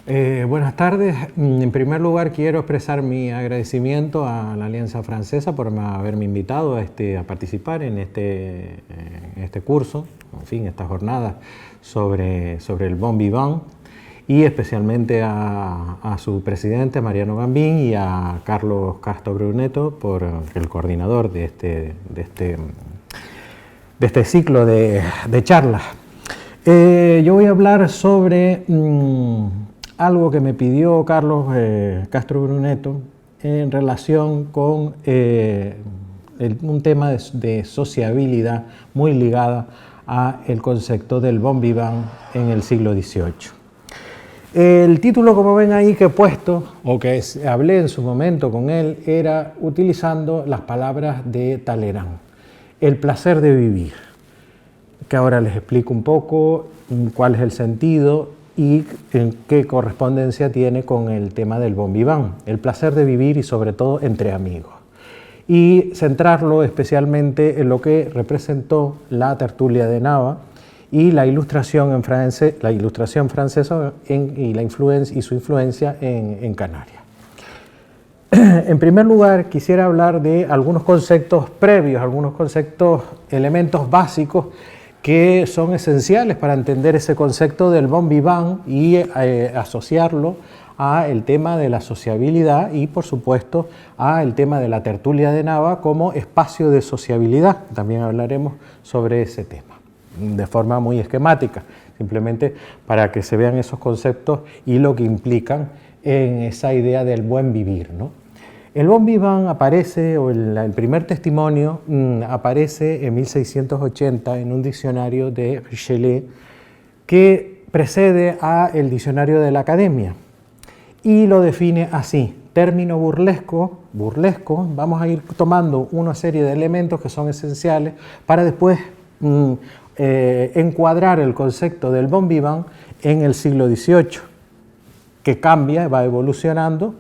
Buenas tardes. En primer lugar, quiero expresar mi agradecimiento a la Alianza Francesa por haberme invitado a participar en este curso, en fin, esta jornada sobre el bon vivant, y especialmente a su presidente, Mariano Gambín, y a Carlos Castro Bruneto, por el coordinador de este ciclo de charlas. Yo voy a hablar sobre algo que me pidió Carlos Castro Bruneto en relación con un tema de sociabilidad muy ligada al concepto del bon vivant en el siglo XVIII. El título, como ven ahí, que he puesto, o que hablé en su momento con él, era utilizando las palabras de Talleyrand, el placer de vivir, que ahora les explico un poco cuál es el sentido y en qué correspondencia tiene con el tema del bon vivant, el placer de vivir y sobre todo entre amigos. Y centrarlo especialmente en lo que representó la tertulia de Nava y la ilustración francesa y su influencia en Canarias. En primer lugar, quisiera hablar de algunos conceptos previos, elementos básicos que son esenciales para entender ese concepto del bon vivant y asociarlo al tema de la sociabilidad y, por supuesto, al tema de la tertulia de Nava como espacio de sociabilidad. También hablaremos sobre ese tema de forma muy esquemática, simplemente para que se vean esos conceptos y lo que implican en esa idea del buen vivir, ¿no? El bon vivant aparece, o el primer testimonio aparece en 1680 en un diccionario de Richelieu que precede al diccionario de la Academia y lo define así: término burlesco, vamos a ir tomando una serie de elementos que son esenciales para después encuadrar el concepto del bon vivant en el siglo XVIII, que cambia, va evolucionando,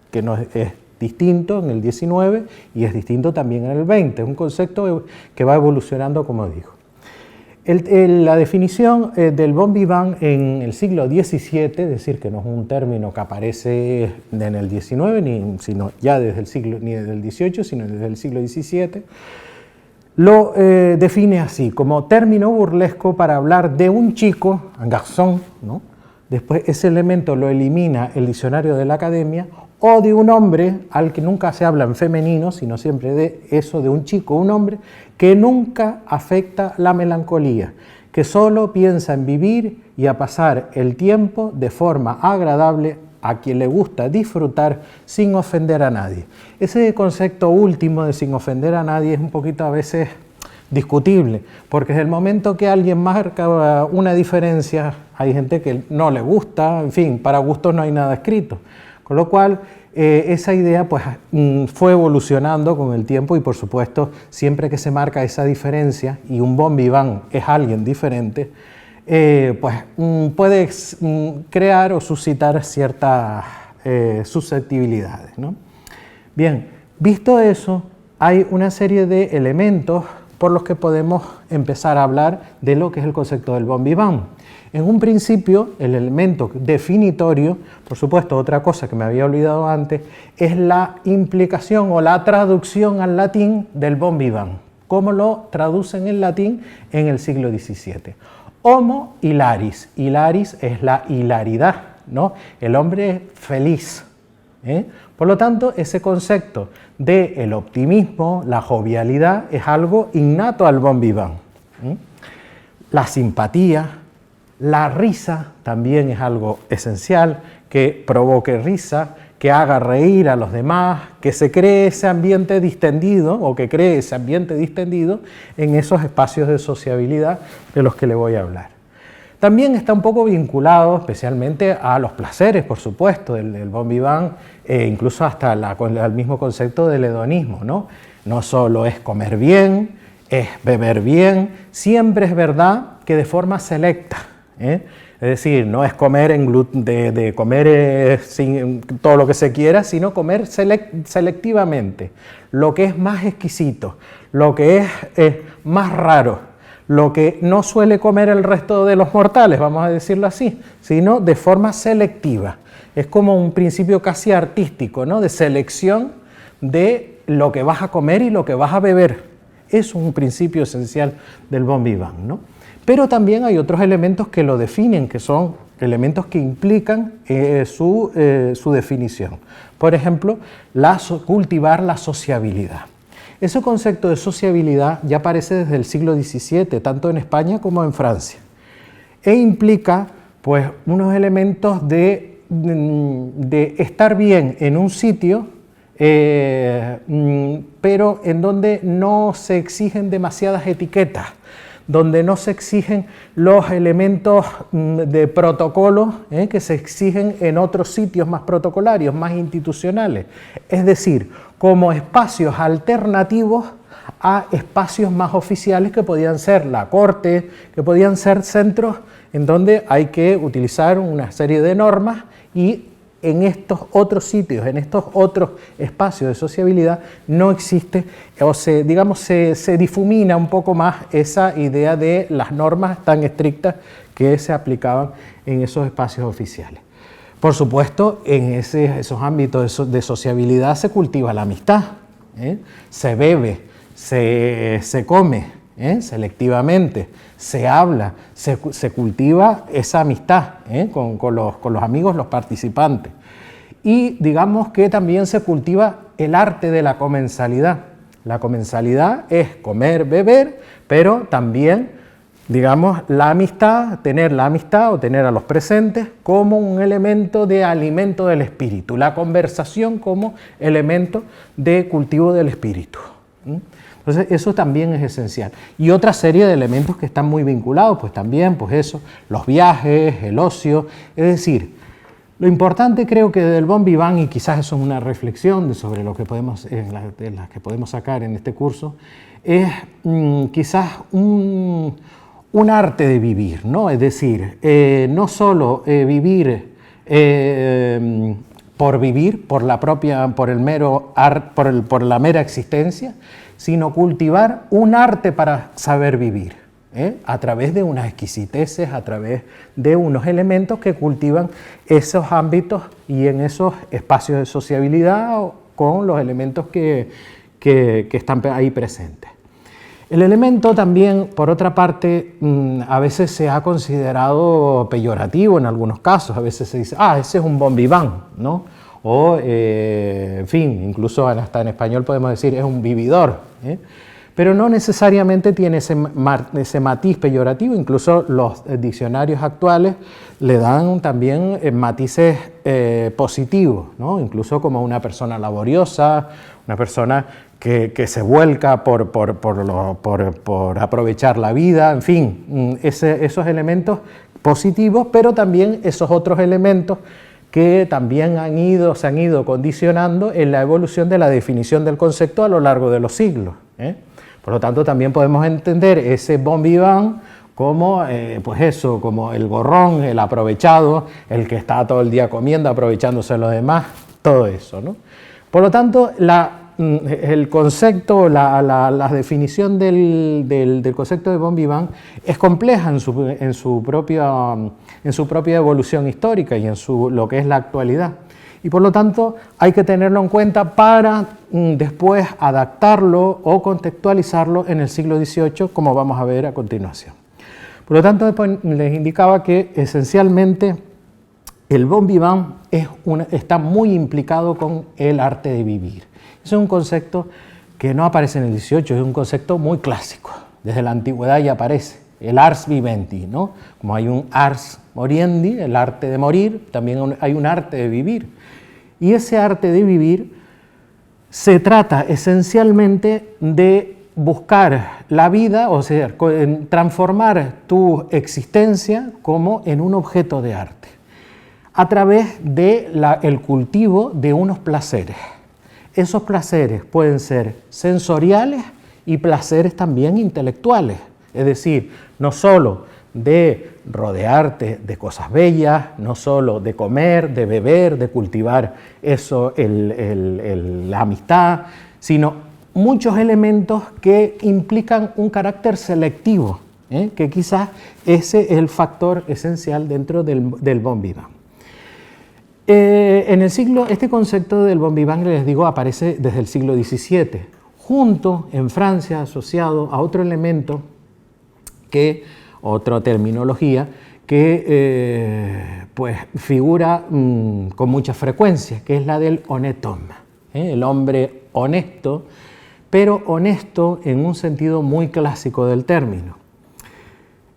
que no es distinto en el XIX y es distinto también en el XX, es un concepto que va evolucionando, como digo. La definición del bon vivant en el siglo XVII, es decir, que no es un término que aparece en el XIX, sino ya desde el siglo, ni desde el XVIII, sino desde el siglo XVII, lo define así, como término burlesco para hablar de un chico, un garçon, ¿no? Después ese elemento lo elimina el diccionario de la Academia, o de un hombre al que nunca se habla en femenino, sino siempre de eso, de un chico, un hombre que nunca afecta la melancolía, que solo piensa en vivir y a pasar el tiempo de forma agradable, a quien le gusta disfrutar sin ofender a nadie. Ese concepto último de sin ofender a nadie es un poquito a veces discutible, porque desde el momento que alguien marca una diferencia, hay gente que no le gusta, en fin, para gustos no hay nada escrito. Con lo cual, esa idea pues, fue evolucionando con el tiempo y, por supuesto, siempre que se marca esa diferencia y un bon vivant es alguien diferente, pues puede crear o suscitar ciertas susceptibilidades, ¿no? Bien, visto eso, hay una serie de elementos por los que podemos empezar a hablar de lo que es el concepto del bon vivant. En un principio, el elemento definitorio, por supuesto, otra cosa que me había olvidado antes, es la implicación o la traducción al latín del bon vivant. ¿Cómo lo traducen en latín en el siglo XVII? Homo hilaris. Hilaris es la hilaridad, ¿no? El hombre feliz. Por lo tanto, ese concepto del optimismo, la jovialidad, es algo innato al bon vivant. La simpatía, la risa también es algo esencial, que provoque risa, que haga reír a los demás, que se cree ese ambiente distendido o que cree ese ambiente distendido en esos espacios de sociabilidad de los que le voy a hablar. También está un poco vinculado especialmente a los placeres, por supuesto, del bon vivant, incluso hasta al mismo concepto del hedonismo, ¿no? No solo es comer bien, es beber bien, siempre es verdad que de forma selecta. Es decir, no es comer, comer sin todo lo que se quiera, sino comer selectivamente, lo que es más exquisito, lo que es más raro, lo que no suele comer el resto de los mortales, vamos a decirlo así, sino de forma selectiva. Es como un principio casi artístico, ¿no? De selección de lo que vas a comer y lo que vas a beber. Es un principio esencial del bon vivant, ¿no? Pero también hay otros elementos que lo definen, que son elementos que implican su definición. Por ejemplo, cultivar la sociabilidad. Ese concepto de sociabilidad ya aparece desde el siglo XVII, tanto en España como en Francia, e implica pues, unos elementos de estar bien en un sitio, pero en donde no se exigen demasiadas etiquetas, donde no se exigen los elementos de protocolo que se exigen en otros sitios más protocolarios, más institucionales. Es decir, como espacios alternativos a espacios más oficiales que podían ser la corte, que podían ser centros en donde hay que utilizar una serie de normas y en estos otros sitios, en estos otros espacios de sociabilidad, no existe, o se difumina un poco más esa idea de las normas tan estrictas que se aplicaban en esos espacios oficiales. Por supuesto, en esos ámbitos de sociabilidad se cultiva la amistad, se bebe, se come selectivamente, se habla, se cultiva esa amistad con los amigos, los participantes. Y digamos que también se cultiva el arte de la comensalidad. La comensalidad es comer, beber, pero también, digamos, la amistad, tener la amistad o tener a los presentes como un elemento de alimento del espíritu, la conversación como elemento de cultivo del espíritu. Entonces eso también es esencial. Y otra serie de elementos que están muy vinculados, pues también, pues eso, los viajes, el ocio, es decir, lo importante creo que del bon vivant, y quizás eso es una reflexión sobre lo que podemos, de las que podemos sacar en este curso, es quizás un arte de vivir, ¿no? Es decir, no solo vivir por vivir, por la mera existencia, sino cultivar un arte para saber vivir, a través de unas exquisiteces, a través de unos elementos que cultivan esos ámbitos y en esos espacios de sociabilidad con los elementos que están ahí presentes. El elemento también, por otra parte, a veces se ha considerado peyorativo en algunos casos, a veces se dice, ese es un bon vivant, ¿no? O, en fin, incluso hasta en español podemos decir, es un vividor, pero no necesariamente tiene ese matiz peyorativo, incluso los diccionarios actuales le dan también matices positivos, ¿no? Incluso como una persona laboriosa, una persona que se vuelca por aprovechar la vida, en fin, esos elementos positivos, pero también esos otros elementos que también se han ido condicionando en la evolución de la definición del concepto a lo largo de los siglos. Por lo tanto, también podemos entender ese bon vivant como, pues eso, como el gorrón, el aprovechado, el que está todo el día comiendo, aprovechándose de los demás, todo eso, ¿no? Por lo tanto, el concepto, la definición del concepto de bon vivant es compleja en su propia evolución histórica y en lo que es la actualidad. Y por lo tanto hay que tenerlo en cuenta para después adaptarlo o contextualizarlo en el siglo XVIII, como vamos a ver a continuación. Por lo tanto, después les indicaba que esencialmente el bon vivant está muy implicado con el arte de vivir. Ese es un concepto que no aparece en el XVIII, es un concepto muy clásico. Desde la antigüedad ya aparece, el ars vivendi, ¿no? Como hay un ars moriendi, el arte de morir, también hay un arte de vivir. Y ese arte de vivir se trata esencialmente de buscar la vida, o sea, transformar tu existencia como en un objeto de arte, a través del cultivo de unos placeres. Esos placeres pueden ser sensoriales y placeres también intelectuales, es decir, no solo de rodearte de cosas bellas, no solo de comer, de beber, de cultivar eso, la amistad, sino muchos elementos que implican un carácter selectivo, que quizás ese es el factor esencial dentro del bon vivant. Este concepto del bon vivant, les digo, aparece desde el siglo XVII, junto en Francia, asociado a otro elemento, otra terminología, que pues figura con mucha frecuencia, que es la del honnête homme, el hombre honesto, pero honesto en un sentido muy clásico del término,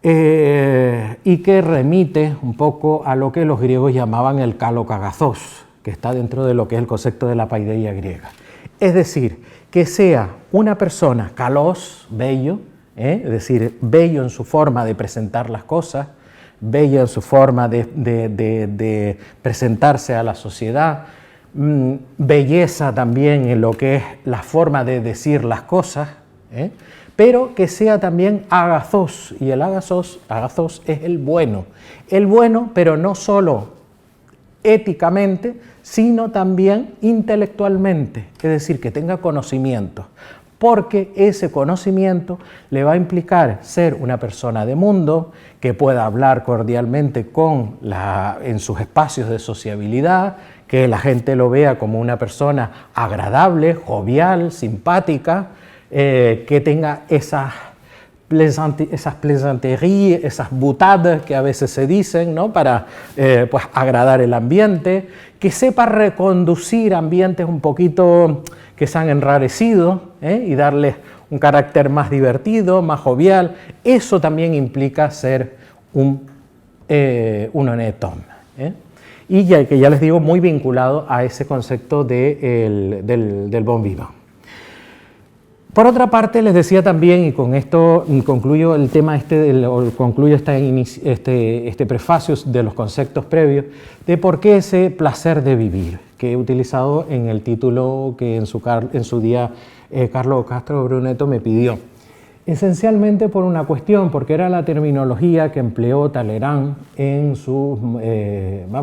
y que remite un poco a lo que los griegos llamaban el kalokagathos, que está dentro de lo que es el concepto de la paideia griega. Es decir, que sea una persona kalos, bello, es decir, bello en su forma de presentar las cosas, bello en su forma de presentarse a la sociedad, belleza también en lo que es la forma de decir las cosas, pero que sea también agazos, y el agazos es el bueno, pero no solo éticamente, sino también intelectualmente, es decir, que tenga conocimiento, porque ese conocimiento le va a implicar ser una persona de mundo, que pueda hablar cordialmente en sus espacios de sociabilidad, que la gente lo vea como una persona agradable, jovial, simpática, que tenga esas plaisanteries, esas boutades que a veces se dicen, ¿no?, para pues agradar el ambiente, que sepa reconducir ambientes un poquito que se han enrarecido, y darles un carácter más divertido, más jovial. Eso también implica ser un honnête homme, y que ya les digo, muy vinculado a ese concepto del bon vivant. Por otra parte, les decía también, y con esto concluyo el tema concluyo este prefacio de los conceptos previos, de por qué ese placer de vivir, que he utilizado en el título que en su día Carlos Castro Brunetto me pidió. Esencialmente por una cuestión, porque era la terminología que empleó Talleyrand en sus...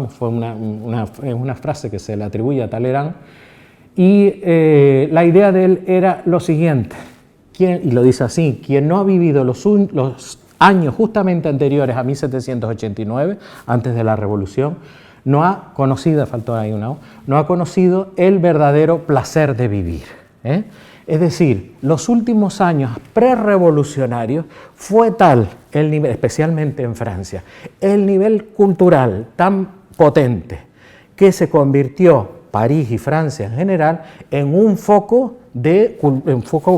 fue una frase que se le atribuye a Talleyrand, y la idea de él era lo siguiente, y lo dice así: quien no ha vivido los años justamente anteriores a 1789, antes de la Revolución, no ha conocido, no ha conocido el verdadero placer de vivir, Es decir, los últimos años prerevolucionarios fue tal el nivel, especialmente en Francia, el nivel cultural tan potente que se convirtió París y Francia en general en un foco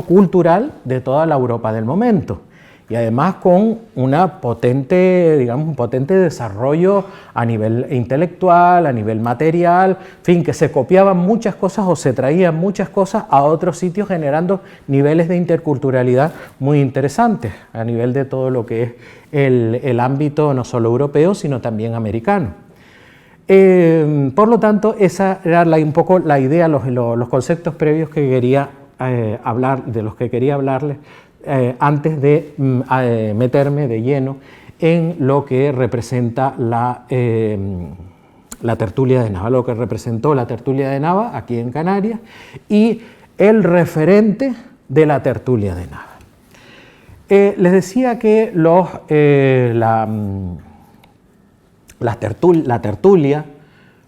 cultural de toda la Europa del momento, y además con un potente desarrollo a nivel intelectual, a nivel material, en fin, que se copiaban muchas cosas o se traían muchas cosas a otros sitios, generando niveles de interculturalidad muy interesantes a nivel de todo lo que es el ámbito no solo europeo, sino también americano. Por lo tanto, esa era un poco la idea, los conceptos previos que quería de los que quería hablarles antes de meterme de lleno en lo que representa la tertulia de Nava, lo que representó la tertulia de Nava aquí en Canarias y el referente de la tertulia de Nava. Les decía que la tertulia,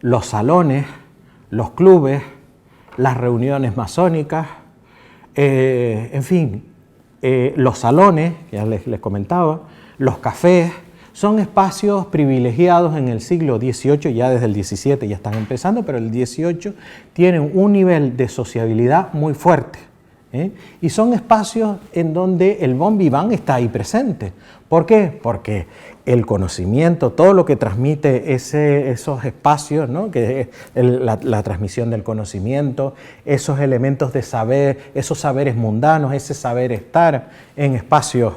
los salones, los clubes, las reuniones masónicas, en fin, los salones, que ya les comentaba, los cafés, son espacios privilegiados en el siglo XVIII, ya desde el XVII ya están empezando, pero el XVIII tienen un nivel de sociabilidad muy fuerte, y son espacios en donde el bon vivant está ahí presente. ¿Por qué? Porque el conocimiento, todo lo que transmite esos espacios, ¿no?, que es la transmisión del conocimiento, esos elementos de saber, esos saberes mundanos, ese saber estar en espacios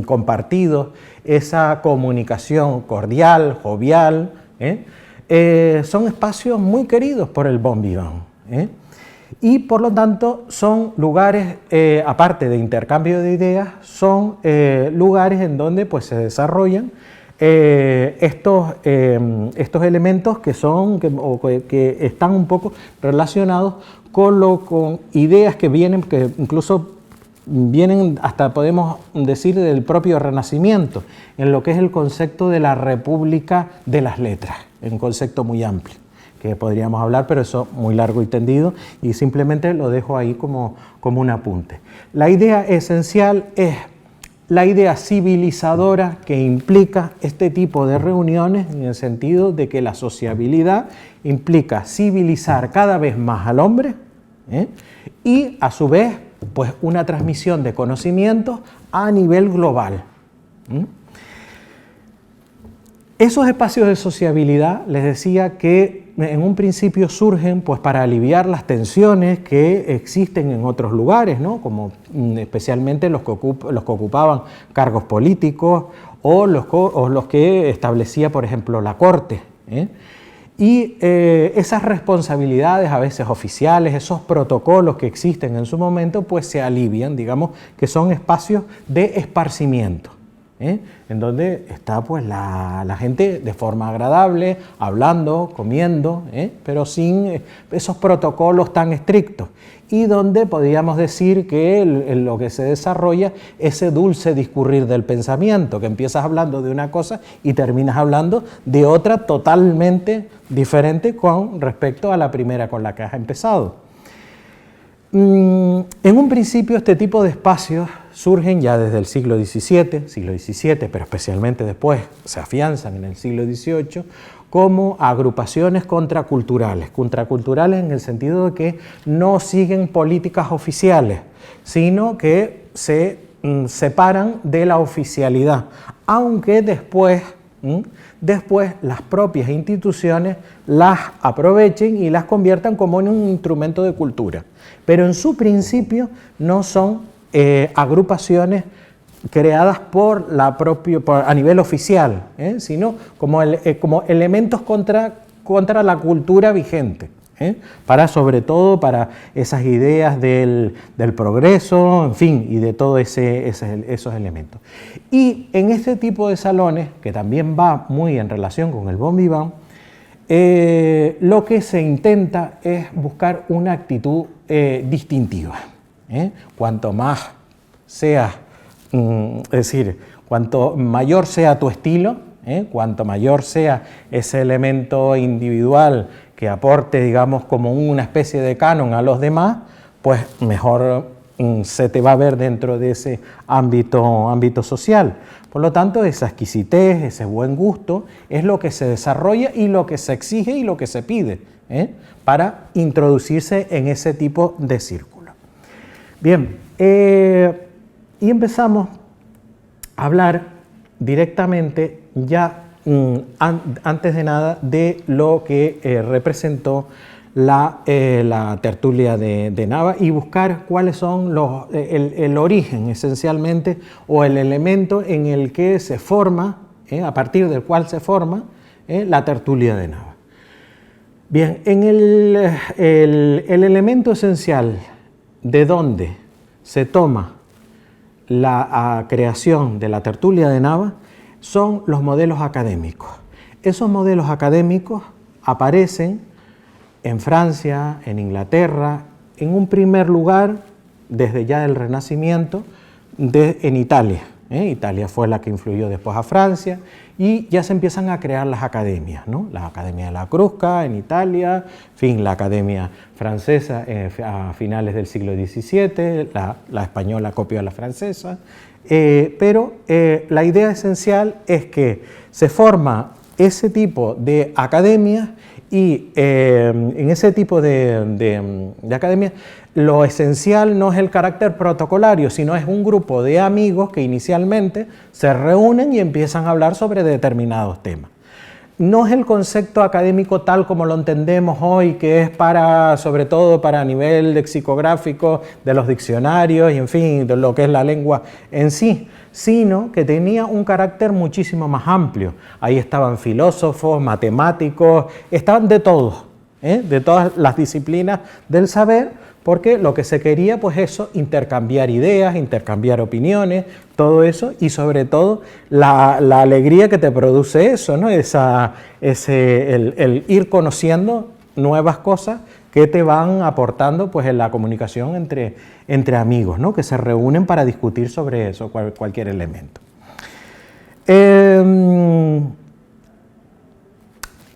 compartidos, esa comunicación cordial, jovial, son espacios muy queridos por el bon vivant, y por lo tanto son lugares, aparte de intercambio de ideas, son lugares en donde pues, se desarrollan estos elementos que están un poco relacionados con ideas que vienen, que incluso vienen hasta, podemos decir, del propio Renacimiento, en lo que es el concepto de la República de las Letras, un concepto muy amplio, que podríamos hablar, pero eso muy largo y tendido, y simplemente lo dejo ahí como un apunte. La idea esencial es la idea civilizadora que implica este tipo de reuniones, en el sentido de que la sociabilidad implica civilizar cada vez más al hombre, y a su vez pues una transmisión de conocimientos a nivel global. Esos espacios de sociabilidad, les decía que en un principio surgen pues para aliviar las tensiones que existen en otros lugares, ¿no? Como especialmente los que ocupaban cargos políticos o los que establecía, por ejemplo, la corte, Y esas responsabilidades, a veces oficiales, esos protocolos que existen en su momento, pues se alivian, digamos que son espacios de esparcimiento, en donde está pues la gente de forma agradable, hablando, comiendo, pero sin esos protocolos tan estrictos, y donde podríamos decir que lo que se desarrolla ese dulce discurrir del pensamiento, que empiezas hablando de una cosa y terminas hablando de otra totalmente diferente con respecto a la primera con la que has empezado. En un principio este tipo de espacios surgen ya desde el siglo XVII, pero especialmente después se afianzan en el siglo XVIII como agrupaciones contraculturales en el sentido de que no siguen políticas oficiales, sino que se separan de la oficialidad, aunque después las propias instituciones las aprovechen y las conviertan como en un instrumento de cultura. Pero en su principio no son agrupaciones creadas a nivel oficial, sino como elementos contra la cultura vigente, sobre todo para esas ideas del progreso, en fin, y de todos esos elementos. Y en este tipo de salones, que también va muy en relación con el bon vivant, lo que se intenta es buscar una actitud distintiva. Cuanto más seas, es decir, cuanto mayor sea tu estilo, cuanto mayor sea ese elemento individual que aporte, digamos, como una especie de canon a los demás, pues mejor se te va a ver dentro de ese ámbito social. Por lo tanto, esa exquisitez, ese buen gusto, es lo que se desarrolla y lo que se exige y lo que se pide, para introducirse en ese tipo de círculo. Bien, y empezamos a hablar directamente ya antes de nada de lo que representó la tertulia de Nava, y buscar cuáles son el origen esencialmente, o el elemento en el que se forma, a partir del cual se forma la tertulia de Nava. Bien, en el elemento esencial de donde se toma la creación de la tertulia de Nava son los modelos académicos. Esos modelos académicos aparecen en Francia, en Inglaterra, en un primer lugar, desde ya el Renacimiento, en Italia. Italia fue la que influyó después a Francia, y ya se empiezan a crear las academias, ¿no? La Academia de la Crusca en Italia, en fin, la Academia Francesa a finales del siglo XVII, la española copió a la francesa, pero la idea esencial es que se forma ese tipo de academias, y en ese tipo de academias lo esencial no es el carácter protocolario, sino es un grupo de amigos que inicialmente se reúnen y empiezan a hablar sobre determinados temas. No es el concepto académico tal como lo entendemos hoy, que es sobre todo para nivel lexicográfico de los diccionarios y en fin, de lo que es la lengua en sí, sino que tenía un carácter muchísimo más amplio. Ahí estaban filósofos, matemáticos, estaban de todos, de todas las disciplinas del saber, porque lo que se quería, pues eso, intercambiar ideas, intercambiar opiniones, todo eso, y sobre todo la alegría que te produce eso, ¿no? El ir conociendo nuevas cosas que te van aportando pues, en la comunicación entre amigos, ¿no? Que se reúnen para discutir sobre eso, cualquier elemento.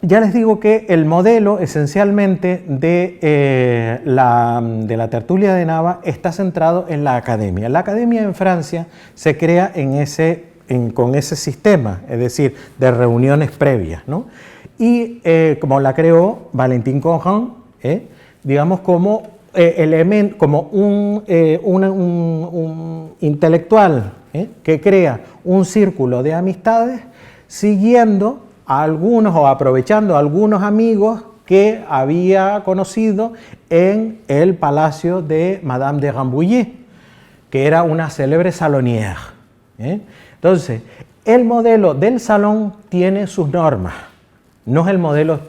Ya les digo que el modelo esencialmente de la tertulia de Nava está centrado en la academia. La academia en Francia se crea con ese sistema, es decir, de reuniones previas, ¿no? Y como la creó Valentin Conran, digamos como un intelectual que crea un círculo de amistades siguiendo a algunos o aprovechando a algunos amigos que había conocido en el palacio de Madame de Rambouillet, que era una célebre salonière. Entonces, el modelo del salón tiene sus normas. No es el modelo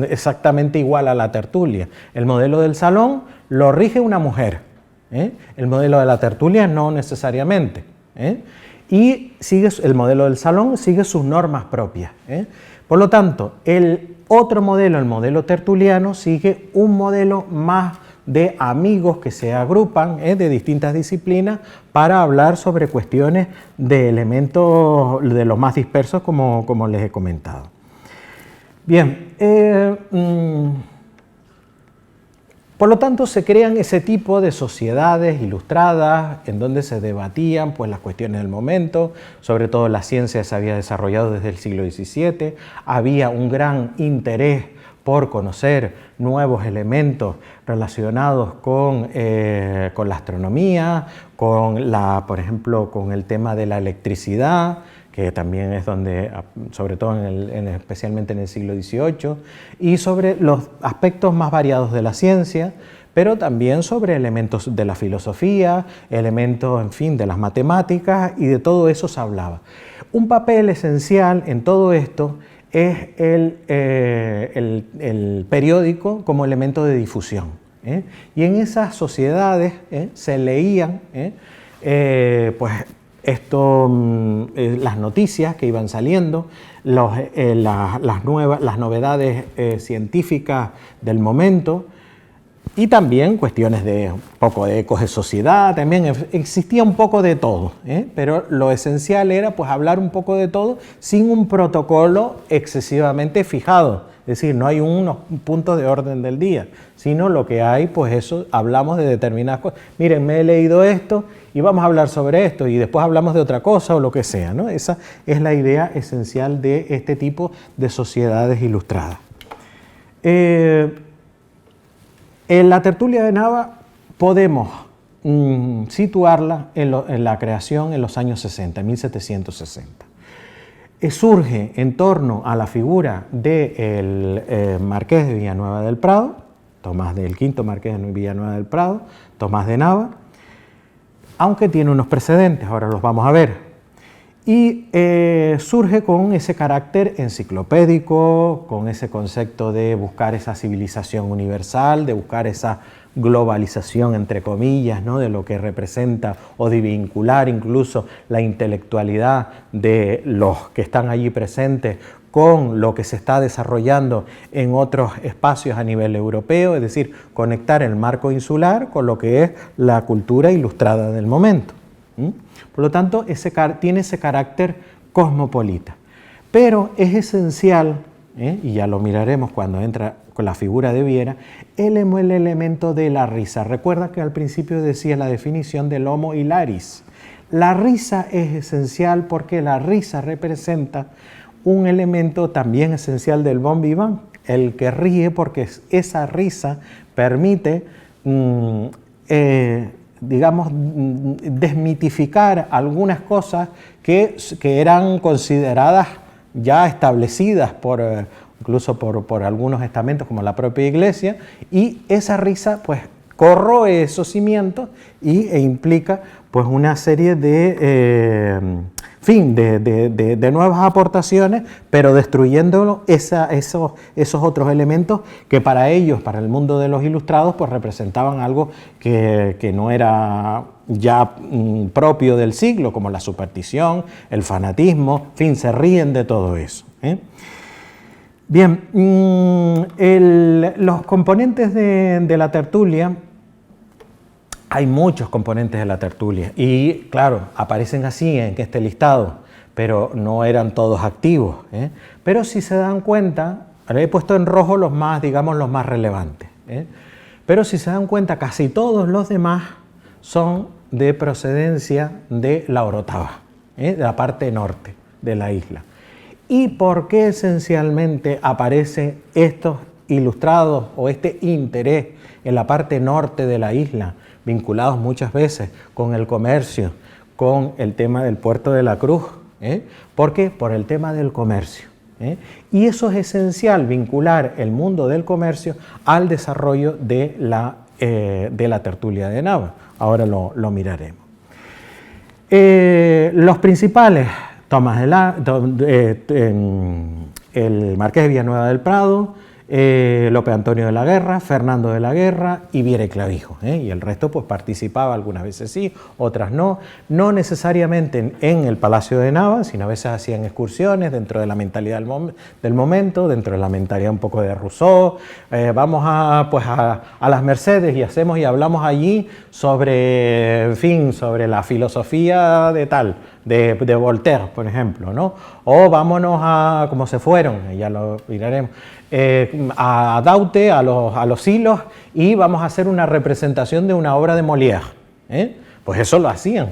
exactamente igual a la tertulia. El modelo del salón lo rige una mujer. El modelo de la tertulia no necesariamente. Y el modelo del salón sigue sus normas propias. Por lo tanto, el otro modelo, el modelo tertuliano, sigue un modelo más de amigos que se agrupan de distintas disciplinas para hablar sobre cuestiones de elementos de los más dispersos, como les he comentado. Bien, por lo tanto se crean ese tipo de sociedades ilustradas en donde se debatían pues, las cuestiones del momento, sobre todo la ciencia se había desarrollado desde el siglo XVII, había un gran interés por conocer nuevos elementos relacionados con la astronomía, por ejemplo, con el tema de la electricidad, que también es donde, sobre todo especialmente en el siglo XVIII, y sobre los aspectos más variados de la ciencia, pero también sobre elementos de la filosofía, elementos, en fin, de las matemáticas, y de todo eso se hablaba. Un papel esencial en todo esto es el periódico como elemento de difusión. Y en esas sociedades se leían pues, las noticias que iban saliendo, las novedades científicas del momento, y también cuestiones de un poco de ecos de sociedad, también existía un poco de todo, pero lo esencial era pues hablar un poco de todo sin un protocolo excesivamente fijado, es decir, no hay unos puntos de orden del día, sino lo que hay, pues eso, hablamos de determinadas cosas. Miren, me he leído esto y vamos a hablar sobre esto y después hablamos de otra cosa o lo que sea, ¿no? Esa es la idea esencial de este tipo de sociedades ilustradas. En la tertulia de Nava podemos situarla en la creación en los años 60, 1760. Surge en torno a la figura del marqués de Villanueva del Prado, del quinto marqués de Villanueva del Prado, Tomás de Nava, aunque tiene unos precedentes, ahora los vamos a ver. Y surge con ese carácter enciclopédico, con ese concepto de buscar esa civilización universal, de buscar esa globalización, entre comillas, ¿no? De lo que representa o de vincular incluso la intelectualidad de los que están allí presentes con lo que se está desarrollando en otros espacios a nivel europeo, es decir, conectar el marco insular con lo que es la cultura ilustrada del momento. Por lo tanto, tiene ese carácter cosmopolita. Pero es esencial, y ya lo miraremos cuando entra con la figura de Viera, el elemento de la risa. Recuerda que al principio decía la definición del homo hilaris. La risa es esencial porque la risa representa un elemento también esencial del bon vivant, el que ríe, porque esa risa permite digamos, desmitificar algunas cosas que eran consideradas ya establecidas incluso por algunos estamentos como la propia Iglesia, y esa risa pues corroe esos cimientos e implica pues una serie de nuevas aportaciones, pero destruyendo esos otros elementos que para ellos, para el mundo de los ilustrados, pues representaban algo que no era ya propio del siglo, como la superstición, el fanatismo, en fin, se ríen de todo eso. Bien, los componentes de la tertulia, hay muchos componentes de la tertulia y claro, aparecen así en este listado, pero no eran todos activos, ¿eh? Pero si se dan cuenta, he puesto en rojo los más, digamos, los más relevantes, ¿eh? Pero si se dan cuenta, casi todos los demás son de procedencia de la Orotava, ¿eh? De la parte norte de la isla. ¿Y por qué esencialmente aparecen estos ilustrados o este interés en la parte norte de la isla, vinculados muchas veces con el comercio, con el tema del puerto de la Cruz? ¿Por qué? Por el tema del comercio. Y eso es esencial, vincular el mundo del comercio al desarrollo de la tertulia de Nava. Ahora lo miraremos. Los principales, el Marqués de Villanueva del Prado, Lope Antonio de la Guerra, Fernando de la Guerra y Viera y Clavijo, y el resto pues participaba, algunas veces sí, otras no necesariamente en el Palacio de Nava, sino a veces hacían excursiones dentro de la mentalidad del momento, dentro de la mentalidad un poco de Rousseau. Vamos a las Mercedes y hablamos allí sobre, en fin, sobre la filosofía de Voltaire, por ejemplo, ¿no? O vámonos a, como se fueron, ya lo miraremos, a Daute, a los hilos, y vamos a hacer una representación de una obra de Molière. Pues eso lo hacían.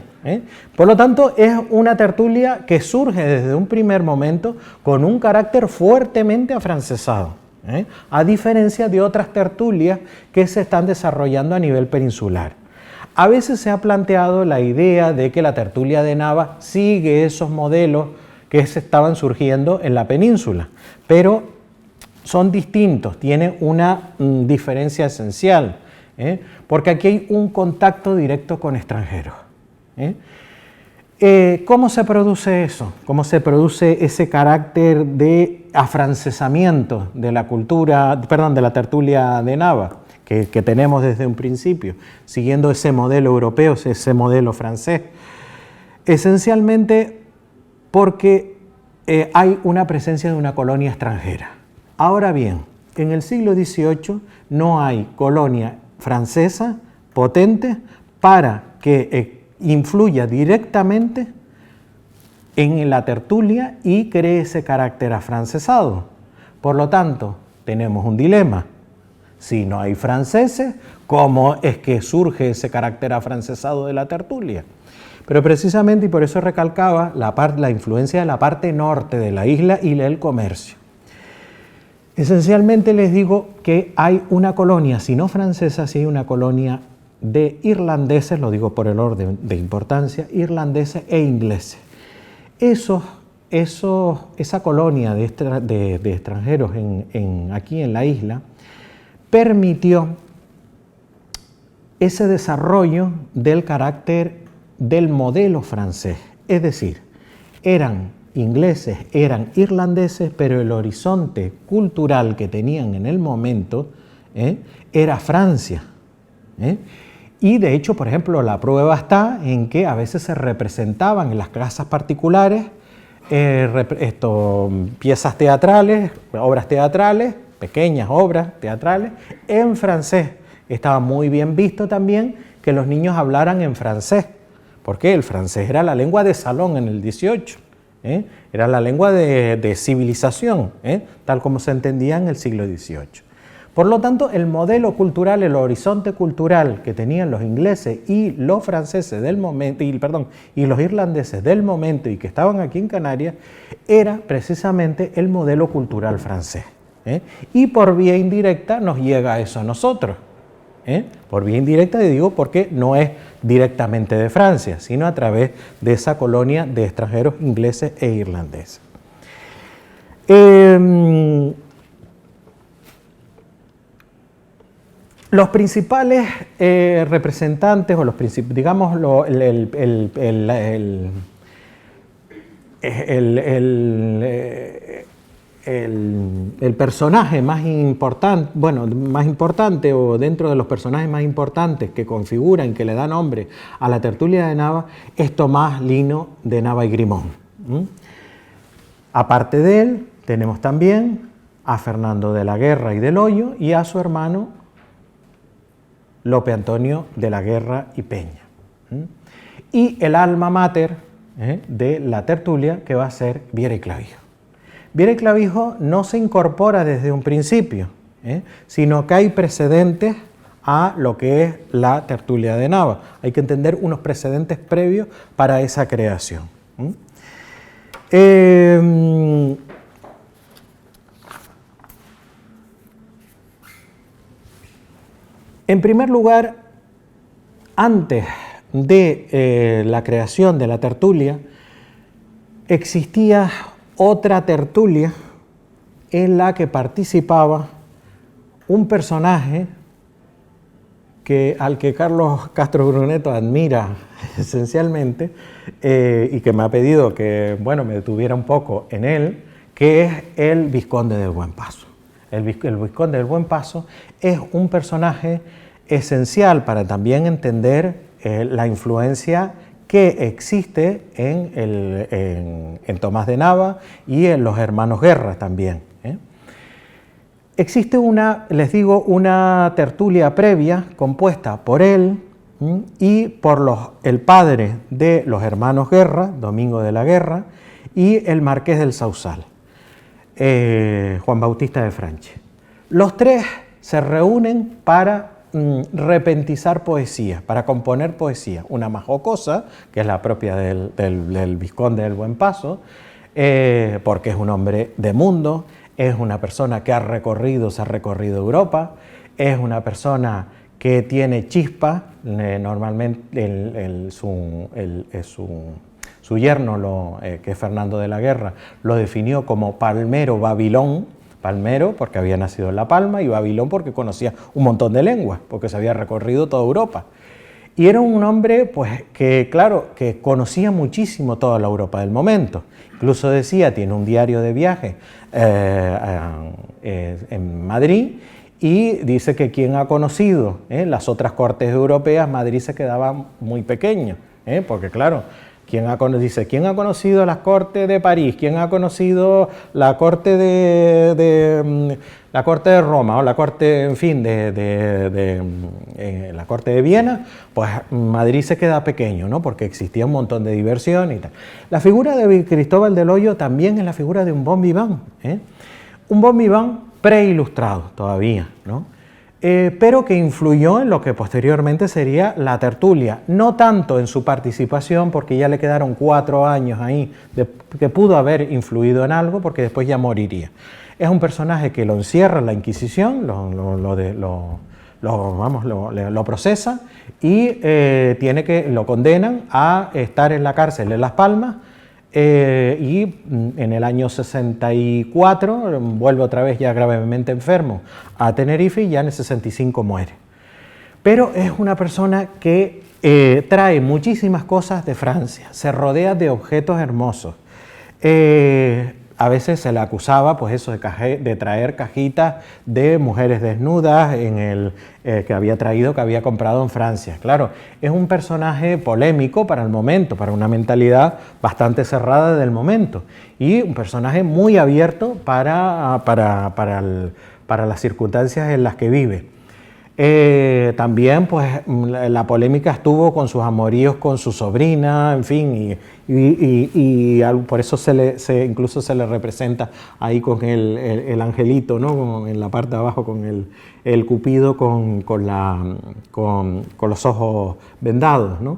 Por lo tanto, es una tertulia que surge desde un primer momento con un carácter fuertemente afrancesado, a diferencia de otras tertulias que se están desarrollando a nivel peninsular. A veces se ha planteado la idea de que la tertulia de Nava sigue esos modelos que se estaban surgiendo en la península, pero son distintos, tienen una diferencia esencial, porque aquí hay un contacto directo con extranjeros. ¿Cómo se produce eso? ¿Cómo se produce ese carácter de afrancesamiento de la cultura, perdón, de la tertulia de Nava, que tenemos desde un principio, siguiendo ese modelo europeo, ese modelo francés? Esencialmente porque hay una presencia de una colonia extranjera. Ahora bien, en el siglo XVIII no hay colonia francesa potente para que influya directamente en la tertulia y cree ese carácter afrancesado. Por lo tanto, tenemos un dilema. Si no hay franceses, ¿cómo es que surge ese carácter afrancesado de la tertulia? Pero precisamente, y por eso recalcaba, la influencia de la parte norte de la isla y el comercio. Esencialmente les digo que hay una colonia, si no francesa, sí hay una colonia de irlandeses, lo digo por el orden de importancia, irlandeses e ingleses. Esa colonia de extranjeros aquí en la isla permitió ese desarrollo del carácter del modelo francés, es decir, eran ingleses, eran irlandeses, pero el horizonte cultural que tenían en el momento era Francia. Y de hecho, por ejemplo, la prueba está en que a veces se representaban en las casas particulares piezas teatrales, obras teatrales, pequeñas obras teatrales en francés. Estaba muy bien visto también que los niños hablaran en francés, porque el francés era la lengua de salón en el 18. Era la lengua de civilización, tal como se entendía en el siglo XVIII. Por lo tanto, el modelo cultural, el horizonte cultural que tenían los ingleses y los franceses del momento, y los irlandeses del momento y que estaban aquí en Canarias, era precisamente el modelo cultural francés. Y por vía indirecta nos llega eso a nosotros. Por vía indirecta, le digo, porque no es directamente de Francia, sino a través de esa colonia de extranjeros ingleses e irlandeses. Los principales representantes, o digamos, el personaje más importante, o dentro de los personajes más importantes que configuran, que le da nombre a la tertulia de Nava, es Tomás Lino de Nava y Grimón. Aparte de él, tenemos también a Fernando de la Guerra y del Hoyo y a su hermano Lope Antonio de la Guerra y Peña. Y el alma mater de la tertulia, que va a ser Viera y Clavijo. Viera y Clavijo no se incorpora desde un principio, sino que hay precedentes a lo que es la tertulia de Nava. Hay que entender unos precedentes previos para esa creación. En primer lugar, antes de la creación de la tertulia, existía otra tertulia en la que participaba un personaje al que Carlos Castro Bruneto admira esencialmente y que me ha pedido que me detuviera un poco en él, que es el Vizconde del Buen Paso. El Vizconde del Buen Paso es un personaje esencial para también entender la influencia que existe en Tomás de Nava y en los hermanos Guerra también. Existe una tertulia previa compuesta por él y por el padre de los hermanos Guerra, Domingo de la Guerra, y el marqués del Sausal, Juan Bautista de Franche. Los tres se reúnen para repentizar poesía, para componer poesía, una más jocosa, que es la propia del Vizconde del Buen Paso, porque es un hombre de mundo, es una persona que se ha recorrido Europa, es una persona que tiene chispa, normalmente su yerno, que es Fernando de la Guerra, lo definió como palmero Babilón, palmero porque había nacido en La Palma y Babilón porque conocía un montón de lenguas, porque se había recorrido toda Europa. Y era un hombre que conocía muchísimo toda la Europa del momento. Incluso tiene un diario de viaje en Madrid y dice que quien ha conocido las otras cortes europeas, Madrid se quedaba muy pequeño, porque claro, ¿quién ha conocido las cortes de París? ¿Quién ha conocido la corte la corte de Roma o la corte, en fin, la corte de Viena? Pues Madrid se queda pequeño, ¿no? Porque existía un montón de diversión y tal. La figura de Cristóbal del Hoyo también es la figura de un bon vivant, un bon vivant preilustrado todavía, ¿no? Pero que influyó en lo que posteriormente sería la tertulia, no tanto en su participación, porque ya le quedaron 4 años ahí, que pudo haber influido en algo, porque después ya moriría. Es un personaje que lo encierra en la Inquisición, lo procesa y lo condenan a estar en la cárcel en Las Palmas, y en el año 64 vuelve otra vez ya gravemente enfermo a Tenerife y ya en el 65 muere. Pero es una persona que trae muchísimas cosas de Francia, se rodea de objetos hermosos. A veces se le acusaba de traer cajitas de mujeres desnudas que había comprado en Francia. Claro, es un personaje polémico para el momento, para una mentalidad bastante cerrada del momento y un personaje muy abierto para las circunstancias en las que vive. También la polémica estuvo con sus amoríos con su sobrina, en fin, y por eso incluso se le representa ahí con el angelito, ¿no? En la parte de abajo con el cupido con los ojos vendados, ¿no?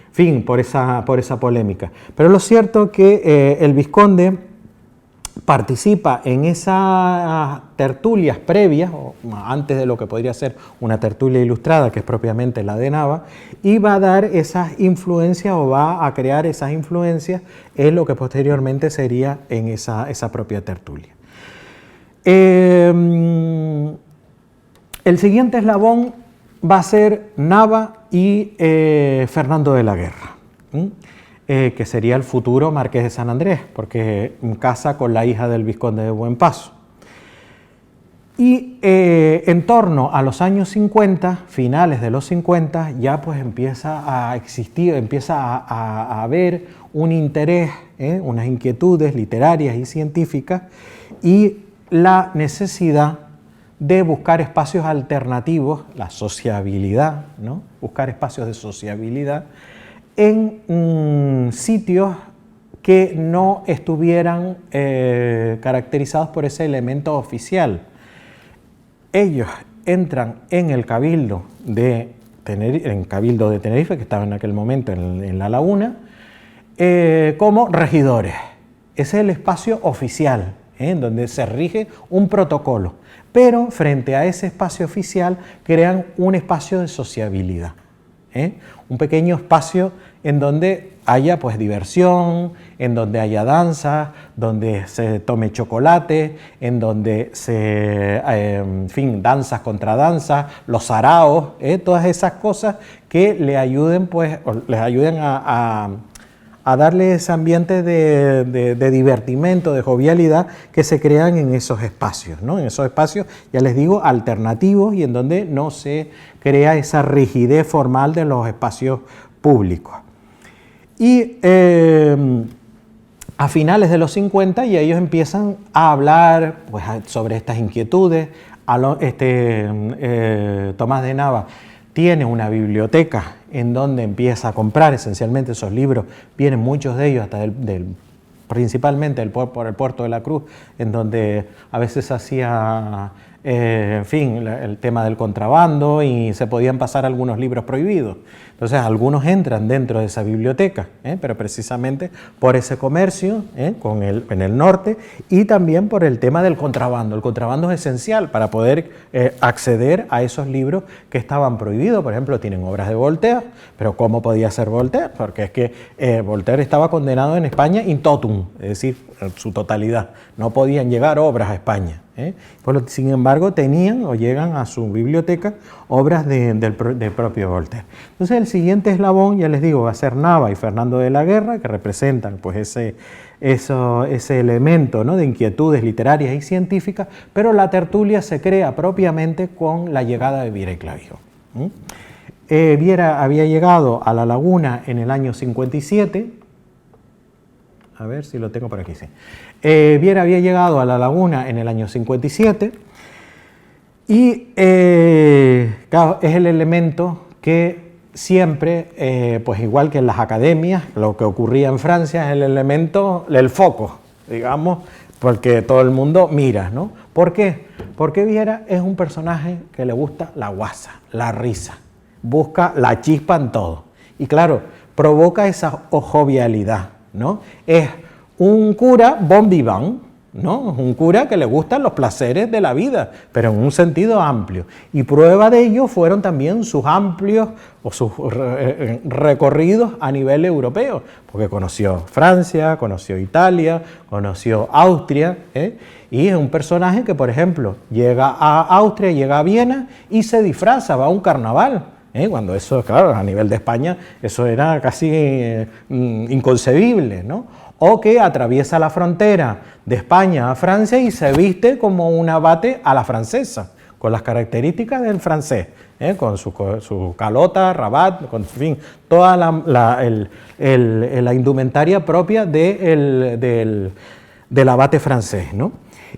En fin, por esa polémica. Pero lo cierto es que el Vizconde participa en esas tertulias previas, o antes de lo que podría ser una tertulia ilustrada, que es propiamente la de Nava, y va a dar esas influencias o va a crear esas influencias en lo que posteriormente sería en esa propia tertulia. El siguiente eslabón va a ser Nava y Fernando de la Guerra, que sería el futuro marqués de San Andrés, porque casa con la hija del Vizconde de Buen Paso. Y en torno a los años 50, finales de los 50, ya empieza a existir, a haber un interés, unas inquietudes literarias y científicas, y la necesidad de buscar espacios alternativos, la sociabilidad, ¿no? Buscar espacios de sociabilidad en sitios que no estuvieran caracterizados por ese elemento oficial. Ellos entran en el Cabildo de Tenerife, que estaba en aquel momento en La Laguna, como regidores. Ese es el espacio oficial, en donde se rige un protocolo. Pero frente a ese espacio oficial crean un espacio de sociabilidad, un pequeño espacio en donde haya pues diversión, en donde haya danza, donde se tome chocolate, en donde se, en fin, danzas contra danzas, los saraos, todas esas cosas que le ayuden, pues, les ayuden a darle ese ambiente de divertimento, de jovialidad que se crean en esos espacios, ¿no? En esos espacios, ya les digo, alternativos y en donde no se crea esa rigidez formal de los espacios públicos. Y a finales de los 50 ya ellos empiezan a hablar pues, sobre estas inquietudes. Tomás de Nava tiene una biblioteca en donde empieza a comprar esencialmente esos libros, vienen muchos de ellos hasta principalmente por el puerto de la Cruz, en donde a veces hacía, en fin, el tema del contrabando y se podían pasar algunos libros prohibidos. Entonces algunos entran dentro de esa biblioteca, pero precisamente por ese comercio en el norte y también por el tema del contrabando. El contrabando es esencial para poder acceder a esos libros que estaban prohibidos. Por ejemplo, tienen obras de Voltaire, pero ¿cómo podía ser Voltaire? Porque es que Voltaire estaba condenado en España in totum, es decir, en su totalidad. No podían llegar obras a España. Sin embargo, tenían o llegan a su biblioteca obras del propio Voltaire. Entonces, el siguiente eslabón, ya les digo, va a ser Nava y Fernando de la Guerra, que representan pues, ese elemento, ¿no?, de inquietudes literarias y científicas, pero la tertulia se crea propiamente con la llegada de Viera y Clavijo. Viera había llegado a La Laguna en el año 57. A ver si lo tengo por aquí, sí. Viera había llegado a La Laguna en el año 57 y claro, es el elemento que siempre, pues igual que en las academias, lo que ocurría en Francia es el elemento, el foco, digamos, porque todo el mundo mira, ¿no? ¿Por qué? Porque Viera es un personaje que le gusta la guasa, la risa, busca la chispa en todo y claro, provoca esa jovialidad, ¿no? Es un cura bon vivant, ¿no? Un cura que le gustan los placeres de la vida, pero en un sentido amplio. Y prueba de ello fueron también sus amplios o sus recorridos a nivel europeo, porque conoció Francia, conoció Italia, conoció Austria, y es un personaje que, por ejemplo, llega a Austria, llega a Viena y se disfraza, va a un carnaval. Cuando eso, claro, a nivel de España, eso era casi inconcebible, ¿no? O que atraviesa la frontera de España a Francia y se viste como un abate a la francesa, con las características del francés, con su calota, rabat, con, en fin, toda la indumentaria propia del abate francés, ¿no?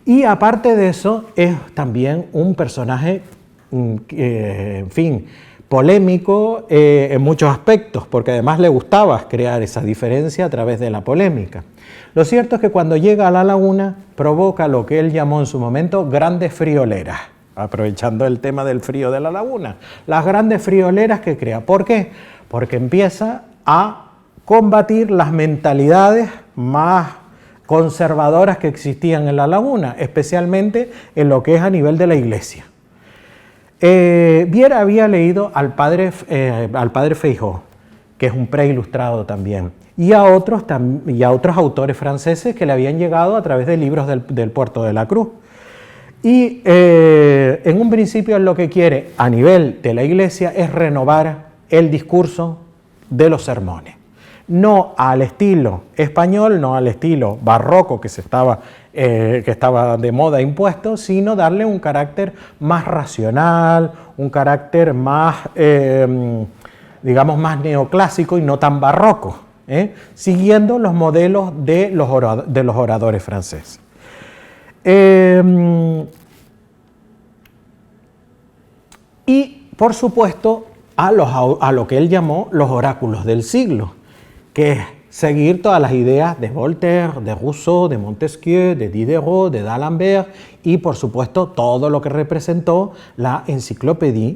Y aparte de eso, es también un personaje, en fin, polémico en muchos aspectos, porque además le gustaba crear esa diferencia a través de la polémica. Lo cierto es que cuando llega a La Laguna provoca lo que él llamó en su momento grandes frioleras, aprovechando el tema del frío de La Laguna. Las grandes frioleras que crea. ¿Por qué? Porque empieza a combatir las mentalidades más conservadoras que existían en La Laguna, especialmente en lo que es a nivel de la Iglesia. Viera había leído al padre Feijó, que es un preilustrado también, y a otros autores franceses que le habían llegado a través de libros del puerto de la Cruz. Y en un principio lo que quiere a nivel de la Iglesia es renovar el discurso de los sermones. No al estilo español, no al estilo barroco que estaba de moda impuesto, sino darle un carácter más racional, un carácter más, digamos, más neoclásico y no tan barroco, siguiendo los modelos de los oradores franceses. Y, por supuesto, a lo que él llamó los oráculos del siglo, que es seguir todas las ideas de Voltaire, de Rousseau, de Montesquieu, de Diderot, de D'Alembert y, por supuesto, todo lo que representó la enciclopedia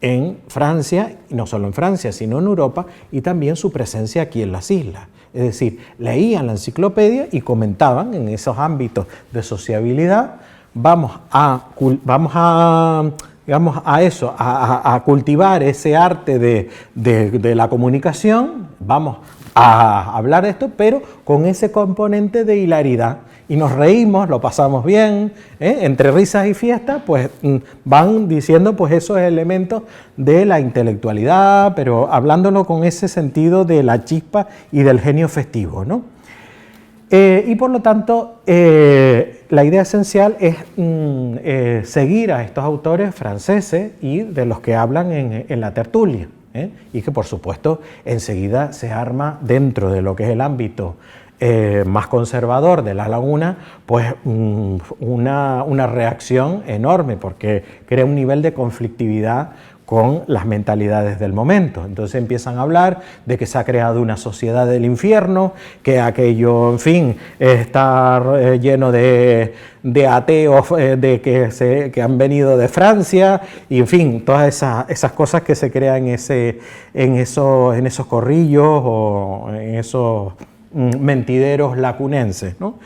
en Francia, y no solo en Francia, sino en Europa, y también su presencia aquí en las islas. Es decir, leían la enciclopedia y comentaban en esos ámbitos de sociabilidad, vamos a cultivar ese arte de la comunicación, vamos a hablar de esto, pero con ese componente de hilaridad. Y nos reímos, lo pasamos bien, entre risas y fiestas, pues van diciendo pues esos elementos de la intelectualidad, pero hablándolo con ese sentido de la chispa y del genio festivo, ¿no? Y por lo tanto, la idea esencial es seguir a estos autores franceses y de los que hablan en la tertulia, y que por supuesto enseguida se arma dentro de lo que es el ámbito más conservador de La Laguna, pues una reacción enorme, porque crea un nivel de conflictividad con las mentalidades del momento. Entonces empiezan a hablar de que se ha creado una sociedad del infierno, que aquello, en fin, está lleno de ateos que han venido de Francia, y en fin, todas esas cosas que se crean en esos corrillos o en esos mentideros lacunenses, ¿no?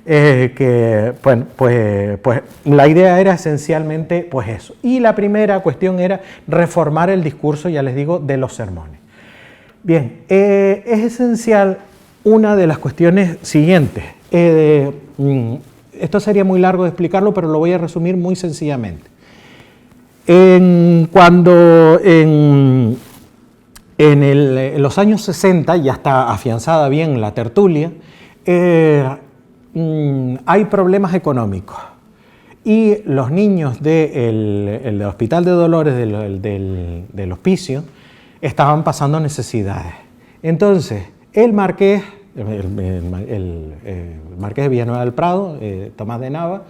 Bueno, pues la idea era esencialmente pues eso. Y la primera cuestión era reformar el discurso, ya les digo, de los sermones. Bien, es esencial una de las cuestiones siguientes. Esto sería muy largo de explicarlo, pero lo voy a resumir muy sencillamente. En los años 60, ya está afianzada bien la tertulia, hay problemas económicos y los niños del Hospital de Dolores del hospicio estaban pasando necesidades. Entonces, el marqués de Villanueva del Prado, Tomás de Nava,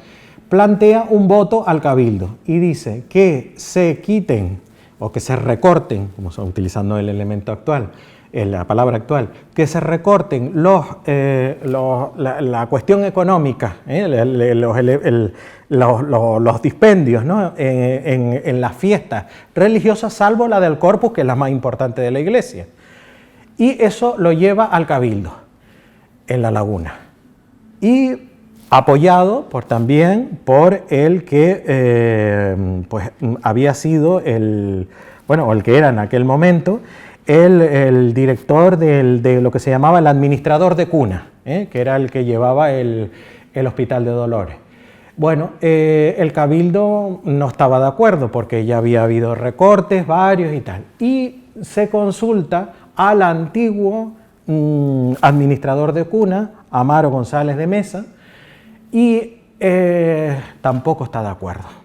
plantea un voto al cabildo y dice que se quiten o que se recorten, como son utilizando el elemento actual, la palabra actual, que se recorten la cuestión económica, los dispendios, ¿no? en las fiestas religiosas, salvo la del Corpus, que es la más importante de la Iglesia. Y eso lo lleva al cabildo en La Laguna. Y apoyado también por el que pues había sido el que era en aquel momento el director de lo que se llamaba el administrador de cuna, que era el que llevaba el Hospital de Dolores. Bueno, el cabildo no estaba de acuerdo porque ya había habido recortes varios y tal, y se consulta al antiguo administrador de cuna, Amaro González de Mesa, y tampoco está de acuerdo.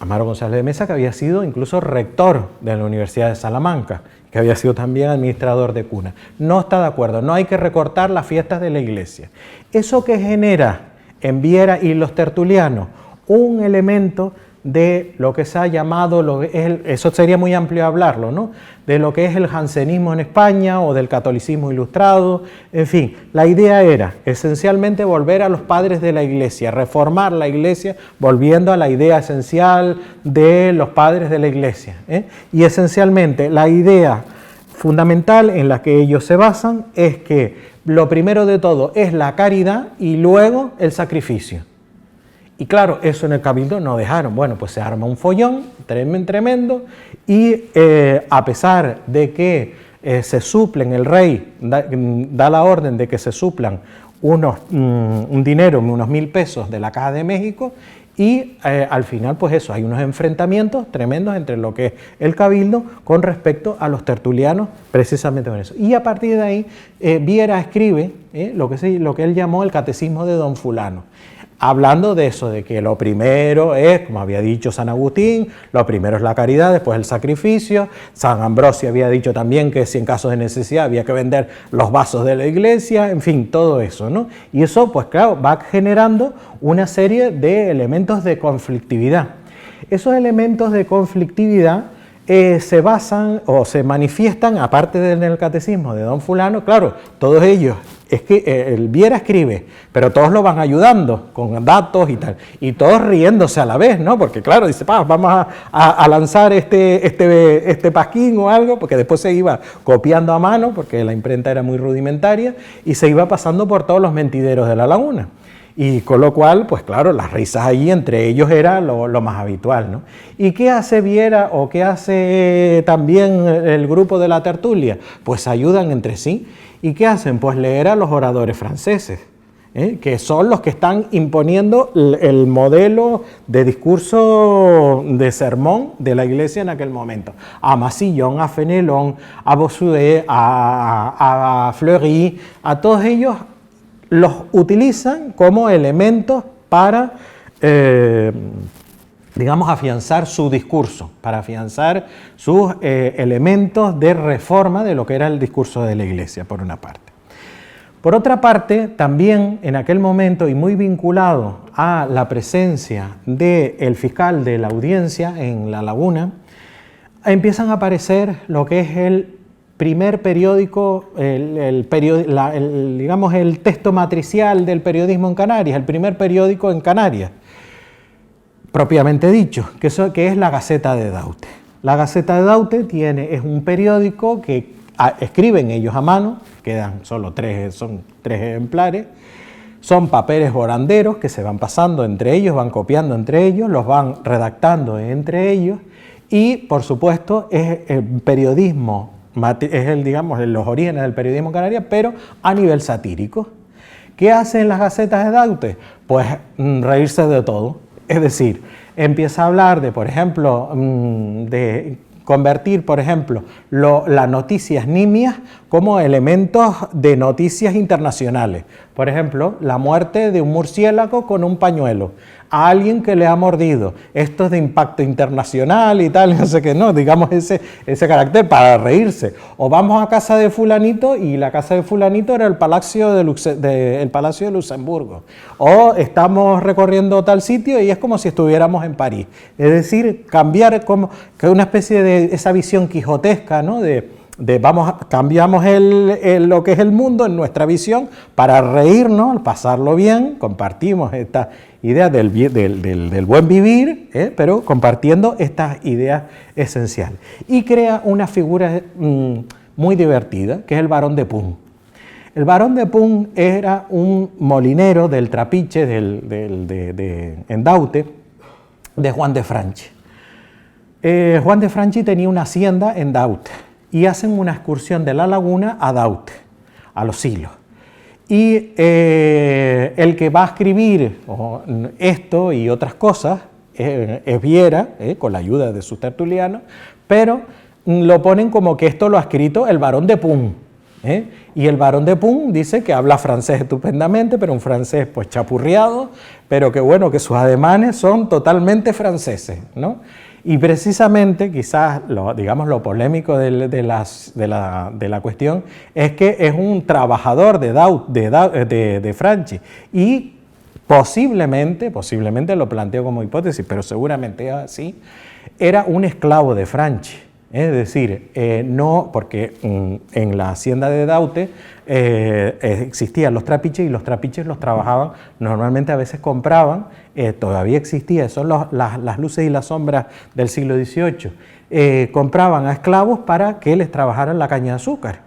Amaro González de Mesa, que había sido incluso rector de la Universidad de Salamanca, que había sido también administrador de cuna, no está de acuerdo, no hay que recortar las fiestas de la iglesia. Eso que genera en Viera y los tertulianos un elemento de lo que se ha llamado, eso sería muy amplio hablarlo, ¿no? De lo que es el jansenismo en España o del catolicismo ilustrado, en fin, la idea era esencialmente volver a los padres de la Iglesia, reformar la Iglesia volviendo a la idea esencial de los padres de la Iglesia, y esencialmente la idea fundamental en la que ellos se basan es que lo primero de todo es la caridad y luego el sacrificio. Y claro, eso en el cabildo no dejaron. Bueno, pues se arma un follón tremendo y a pesar de que se suplen, el rey da la orden de que se suplan un dinero, unos 1.000 pesos de la Caja de México, y al final pues eso, hay unos enfrentamientos tremendos entre lo que es el cabildo con respecto a los tertulianos precisamente con eso. Y a partir de ahí Viera escribe lo que él llamó el Catecismo de Don Fulano. hablando de eso, de que lo primero es, como había dicho San Agustín, lo primero es la caridad, después el sacrificio. San Ambrosio había dicho también que si en caso de necesidad había que vender los vasos de la iglesia, en fin, todo eso, ¿no? Y eso, pues claro, va generando una serie de elementos de conflictividad. Esos elementos de conflictividad se basan o se manifiestan, aparte del catecismo de don fulano, claro, todos ellos, es que el Viera escribe, pero todos lo van ayudando con datos y tal, y todos riéndose a la vez, ¿no? Porque claro, dice, vamos a lanzar este pasquín o algo, porque después se iba copiando a mano, porque la imprenta era muy rudimentaria, y se iba pasando por todos los mentideros de la laguna. Y con lo cual, pues claro, las risas allí entre ellos era lo más habitual, ¿no? ¿Y qué hace Viera o qué hace también el grupo de la tertulia? Pues ayudan entre sí. ¿Y qué hacen? Pues leer a los oradores franceses, que son los que están imponiendo el modelo de discurso de sermón de la iglesia en aquel momento. A Massillon, a Fenelon, a Bossuet, a Fleury, a todos ellos los utilizan como elementos para, digamos, afianzar su discurso, para afianzar sus elementos de reforma de lo que era el discurso de la Iglesia, por una parte. Por otra parte, también en aquel momento, y muy vinculado a la presencia del fiscal de la audiencia en La Laguna, empiezan a aparecer lo que es el primer periódico, digamos el texto matricial del periodismo en Canarias, el primer periódico en Canarias, propiamente dicho, que es la Gaceta de Daute. La Gaceta de Daute es un periódico que escriben ellos a mano, quedan solo son tres ejemplares, son papeles voranderos que se van pasando entre ellos, van copiando entre ellos, los van redactando entre ellos y, por supuesto, es el periodismo, es digamos, los orígenes del periodismo en Canarias, pero a nivel satírico. ¿Qué hacen las gacetas de Daute? Pues reírse de todo. Es decir, empieza a hablar de, por ejemplo, de convertir, por ejemplo, las noticias nimias como elementos de noticias internacionales. Por ejemplo, la muerte de un murciélago con un pañuelo, a alguien que le ha mordido. Esto es de impacto internacional y tal, no sé qué, no, digamos ese carácter para reírse. O vamos a casa de fulanito y la casa de fulanito era el Palacio de Luxemburgo. O estamos recorriendo tal sitio y es como si estuviéramos en París. Es decir, cambiar como que una especie de esa visión quijotesca, ¿no? Cambiamos lo que es el mundo en nuestra visión para reírnos, pasarlo bien, compartimos esta idea del buen vivir, pero compartiendo estas ideas esenciales. Y crea una figura muy divertida, que es el Barón de Pun. El Barón de Pun era un molinero del trapiche en Daute, de Juan de Franchi. Juan de Franchi tenía una hacienda en Daute, y hacen una excursión de La Laguna a Daute, a los Silos. Y el que va a escribir esto y otras cosas es Viera, con la ayuda de sus tertulianos, pero lo ponen como que esto lo ha escrito el Barón de Pun. Y el Barón de Pun dice que habla francés estupendamente, pero un francés pues chapurreado, pero que bueno, que sus ademanes son totalmente franceses, ¿no? Y precisamente, quizás, digamos, lo polémico de la cuestión es que es un trabajador de Franchi y posiblemente lo planteo como hipótesis, pero seguramente así, era un esclavo de Franchi. Es decir, no, porque en la hacienda de Daute existían los trapiches y los trapiches los trabajaban, normalmente a veces compraban, todavía existía, son las luces y las sombras del siglo XVIII, compraban a esclavos para que les trabajaran la caña de azúcar.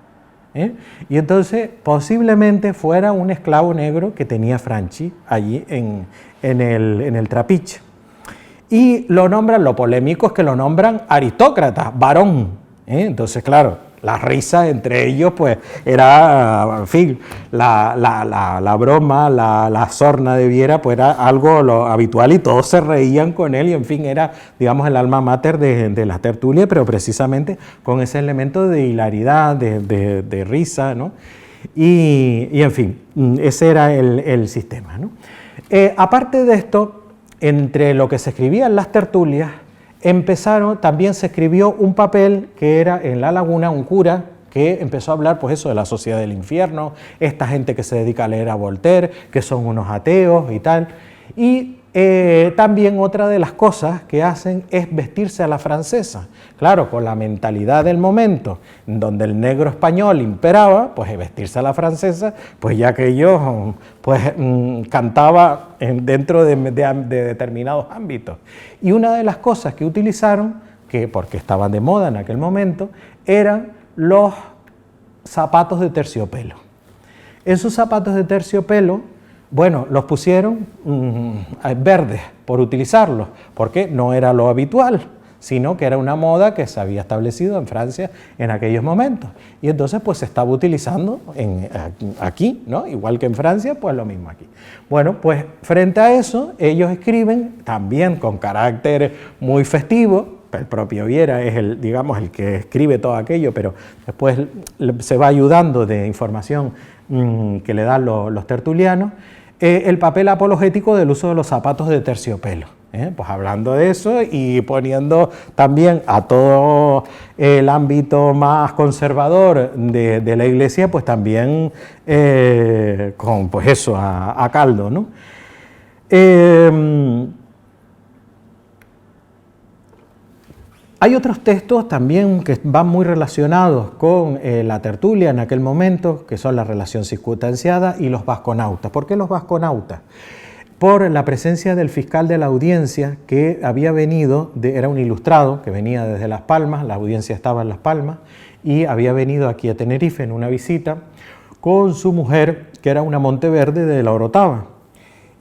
Y entonces posiblemente fuera un esclavo negro que tenía Franchi allí en el trapiche. Y lo nombran, lo polémico es que lo nombran aristócrata, varón. Entonces, claro, la risa entre ellos, pues, era, en fin, la broma, la sorna de Viera, pues era algo lo habitual y todos se reían con él y, en fin, era, digamos, el alma mater de la tertulia, pero precisamente con ese elemento de hilaridad, de risa, ¿no? Y en fin, ese era el sistema, ¿no? Aparte de esto, entre lo que se escribía en las tertulias, también se escribió un papel que era en La Laguna, un cura que empezó a hablar, pues eso, de la sociedad del infierno, esta gente que se dedica a leer a Voltaire, que son unos ateos y tal. Y también otra de las cosas que hacen es vestirse a la francesa. Claro, con la mentalidad del momento, donde el negro español imperaba, pues vestirse a la francesa, pues ya que yo pues, cantaba dentro de determinados ámbitos. Y una de las cosas que utilizaron, porque estaban de moda en aquel momento, eran los zapatos de terciopelo. Esos zapatos de terciopelo, bueno, los pusieron verdes por utilizarlos, porque no era lo habitual, sino que era una moda que se había establecido en Francia en aquellos momentos. Y entonces pues se estaba utilizando aquí, ¿no? Igual que en Francia, pues lo mismo aquí. Bueno, pues frente a eso, ellos escriben también con carácter muy festivo. El propio Viera es el que escribe todo aquello, pero después se va ayudando de información que le dan los tertulianos, el papel apologético del uso de los zapatos de terciopelo. Pues hablando de eso y poniendo también a todo el ámbito más conservador de la Iglesia, pues también con pues eso, a caldo, ¿no? Hay otros textos también que van muy relacionados con la tertulia en aquel momento, que son la relación circunstanciada y los vasconautas. ¿Por qué los vasconautas? Por la presencia del fiscal de la audiencia que había venido, era un ilustrado que venía desde Las Palmas, la audiencia estaba en Las Palmas, y había venido aquí a Tenerife en una visita con su mujer, que era una Monteverde de la Orotava.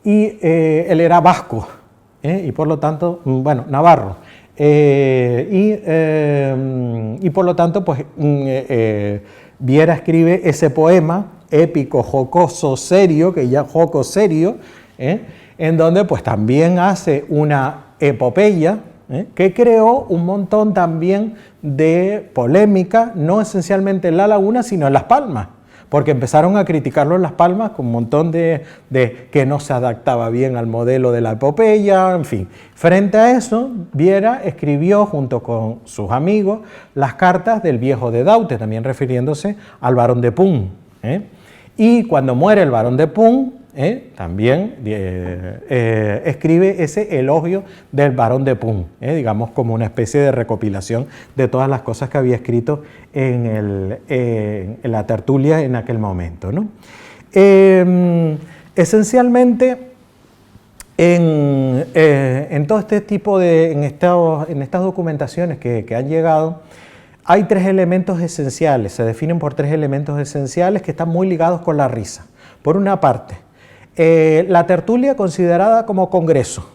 Y él era vasco, y por lo tanto, bueno, navarro. Y por lo tanto, pues Viera escribe ese poema épico, jocoso, serio, que ya joco serio, en donde pues también hace una epopeya que creó un montón también de polémica, no esencialmente en La Laguna, sino en Las Palmas, porque empezaron a criticarlo en Las Palmas con un montón de que no se adaptaba bien al modelo de la epopeya, en fin. Frente a eso, Viera escribió junto con sus amigos las cartas del viejo de Daute, también refiriéndose al barón de Pun. Y cuando muere el barón de Pun, también escribe ese elogio del barón de Pun, digamos como una especie de recopilación de todas las cosas que había escrito en la tertulia en aquel momento, ¿no? Esencialmente, en todo este tipo en estas documentaciones que han llegado, hay tres elementos esenciales, se definen por tres elementos esenciales que están muy ligados con la risa. Por una parte, la tertulia considerada como congreso,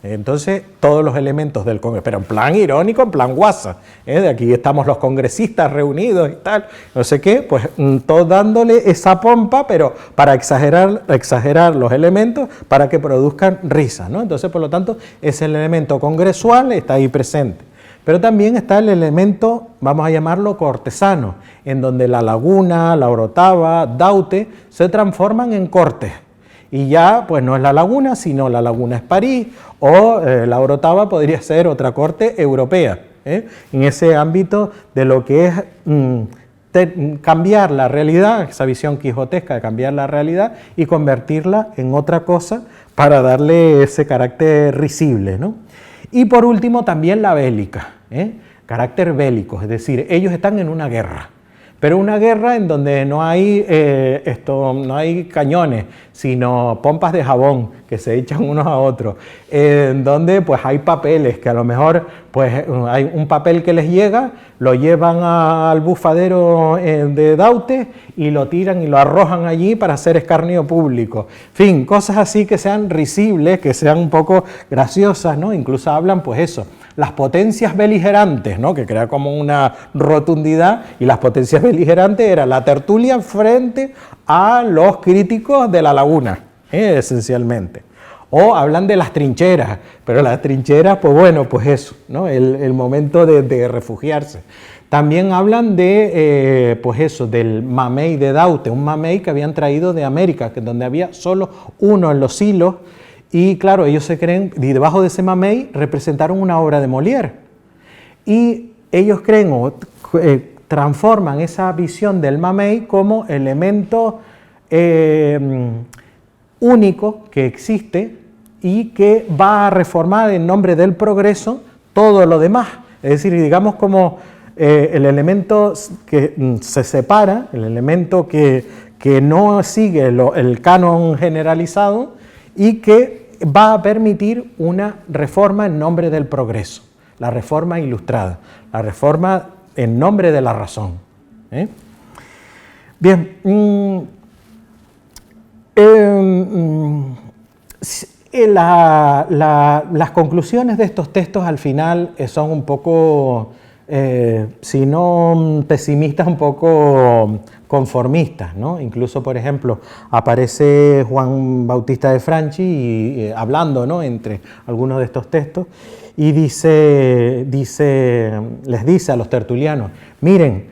entonces todos los elementos del congreso, pero en plan irónico, en plan guasa, de aquí estamos los congresistas reunidos y tal, no sé qué, pues todos dándole esa pompa, pero para exagerar los elementos para que produzcan risa, ¿no? Entonces, por lo tanto, ese elemento congresual está ahí presente. Pero también está el elemento, vamos a llamarlo cortesano, en donde La Laguna, La Orotava, Daute se transforman en cortes. Y ya, pues no es La Laguna, sino La Laguna es París, o La Orotava podría ser otra corte europea, en ese ámbito de lo que es cambiar la realidad, esa visión quijotesca de cambiar la realidad y convertirla en otra cosa para darle ese carácter risible, ¿no? Y por último también la bélica, carácter bélico, es decir, ellos están en una guerra, pero una guerra en donde no hay, no hay cañones, sino pompas de jabón que se echan unos a otros, en donde pues hay papeles que a lo mejor pues hay un papel que les llega, lo llevan al bufadero de Daute y lo tiran y lo arrojan allí para hacer escarnio público. En fin, cosas así que sean risibles, que sean un poco graciosas, ¿no? Incluso hablan pues eso, las potencias beligerantes, ¿no? Que crea como una rotundidad, y las potencias beligerantes era la tertulia frente a los críticos de La Laguna, esencialmente. O hablan de las trincheras, pero las trincheras, pues bueno, pues eso, ¿no? El momento de refugiarse. También hablan de, pues eso, del mamey de Daute, un mamey que habían traído de América, donde había solo uno en los hilos, y claro, ellos se creen, y debajo de ese mamey representaron una obra de Molière. Y ellos creen o transforman esa visión del mamey como elemento único que existe y que va a reformar en nombre del progreso todo lo demás. Es decir, digamos como el elemento que se separa, el elemento que no sigue el canon generalizado y que va a permitir una reforma en nombre del progreso, la reforma ilustrada, la reforma en nombre de la razón. Bien, las conclusiones de estos textos al final son un poco, si no pesimistas, un poco conformistas, ¿no? Incluso, por ejemplo, aparece Juan Bautista de Franchi hablando, ¿no?, entre algunos de estos textos y les dice a los tertulianos: miren,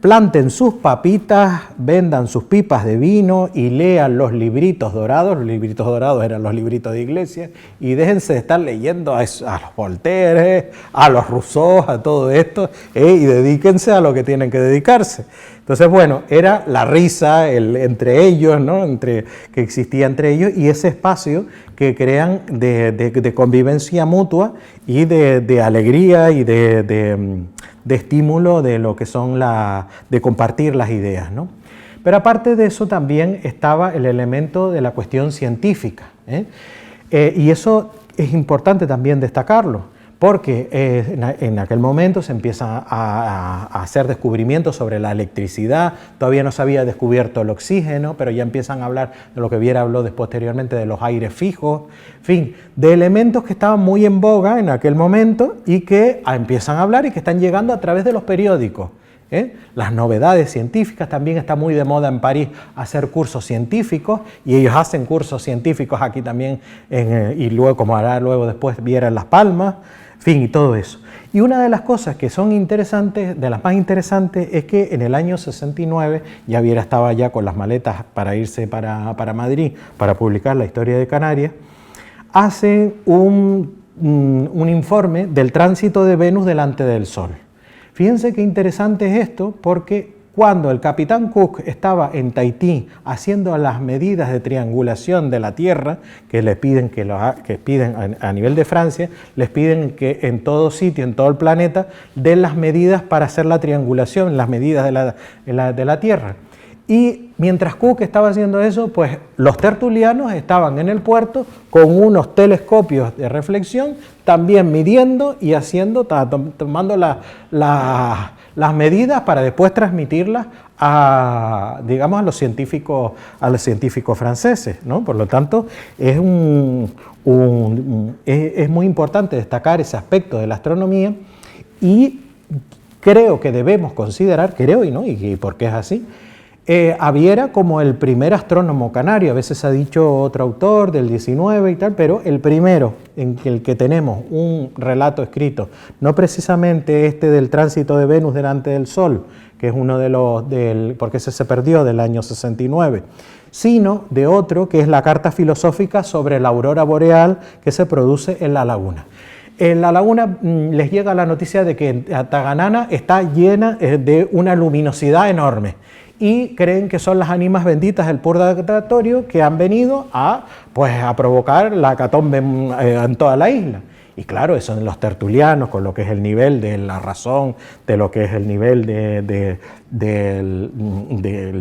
planten sus papitas, vendan sus pipas de vino y lean los libritos dorados. Los libritos dorados eran los libritos de iglesia, y déjense de estar leyendo a los Voltaire, a los Rousseau, a todo esto, y dedíquense a lo que tienen que dedicarse. Entonces, bueno, era la risa entre ellos, ¿no?, que existía entre ellos, y ese espacio que crean de convivencia mutua y de alegría y de estímulo de lo que son de compartir las ideas, ¿no? Pero aparte de eso también estaba el elemento de la cuestión científica, y eso es importante también destacarlo, porque en aquel momento se empiezan a hacer descubrimientos sobre la electricidad. Todavía no se había descubierto el oxígeno, pero ya empiezan a hablar de lo que Viera habló posteriormente, de los aires fijos, en fin, de elementos que estaban muy en boga en aquel momento y que empiezan a hablar y que están llegando a través de los periódicos. Las novedades científicas, también está muy de moda en París hacer cursos científicos, y ellos hacen cursos científicos aquí también, y luego, como hará luego después Viera en Las Palmas, en fin, y todo eso. Y una de las cosas que son interesantes, de las más interesantes, es que en el año 69, ya Viera estaba ya con las maletas para irse para Madrid, para publicar la historia de Canarias, hace un informe del tránsito de Venus delante del Sol. Fíjense qué interesante es esto, porque cuando el capitán Cook estaba en Tahití haciendo las medidas de triangulación de la Tierra, que les piden a nivel de Francia, les piden que en todo sitio, en todo el planeta, den las medidas para hacer la triangulación, las medidas de la Tierra. Y mientras Cook estaba haciendo eso, pues los tertulianos estaban en el puerto con unos telescopios de reflexión, también midiendo y tomando las medidas para después transmitirlas a los científicos franceses, ¿no? Por lo tanto, es muy importante destacar ese aspecto de la astronomía, y creo que debemos considerar, y porque es así, a Viera como el primer astrónomo canario. A veces ha dicho otro autor del 19 y tal, pero el primero en el que tenemos un relato escrito, no precisamente este del tránsito de Venus delante del Sol, que es uno de los, porque ese se perdió, del año 69, sino de otro que es la carta filosófica sobre la aurora boreal que se produce en La Laguna. En La Laguna les llega la noticia de que Taganana está llena de una luminosidad enorme, y creen que son las ánimas benditas del purgatorio que han venido a provocar la hecatombe en toda la isla. Y claro, eso en los tertulianos, con lo que es el nivel de la razón, de lo que es el nivel del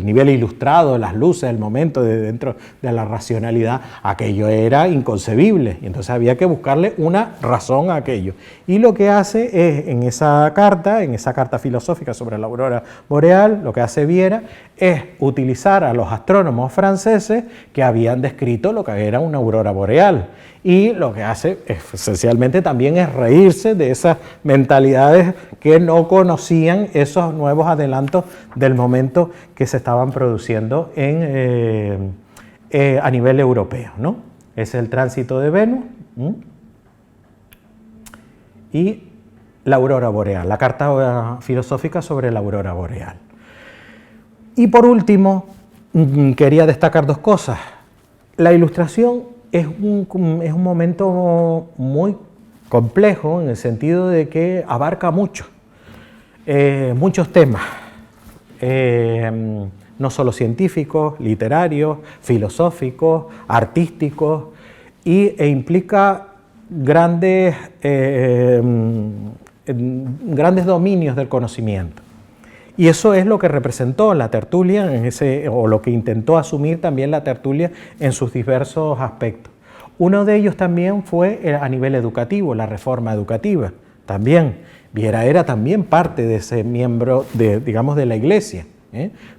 nivel ilustrado, de las luces, el momento dentro de la racionalidad, aquello era inconcebible, y entonces había que buscarle una razón a aquello. Y lo que hace es, en esa carta filosófica sobre la aurora boreal, lo que hace Viera es utilizar a los astrónomos franceses que habían descrito lo que era una aurora boreal. Y lo que hace esencialmente también es reírse de esas mentalidades que no conocían esos nuevos adelantos del momento que se estaban produciendo a nivel europeo, ¿no? Es el tránsito de Venus. Y la aurora boreal, la carta filosófica sobre la aurora boreal. Y por último, quería destacar dos cosas. La Ilustración es un momento muy complejo en el sentido de que abarca muchos temas, no solo científicos, literarios, filosóficos, artísticos, e implica grandes dominios del conocimiento. Y eso es lo que representó la tertulia, o lo que intentó asumir también la tertulia en sus diversos aspectos. Uno de ellos también fue a nivel educativo, la reforma educativa. También, Viera era también parte de ese miembro, digamos, de la Iglesia,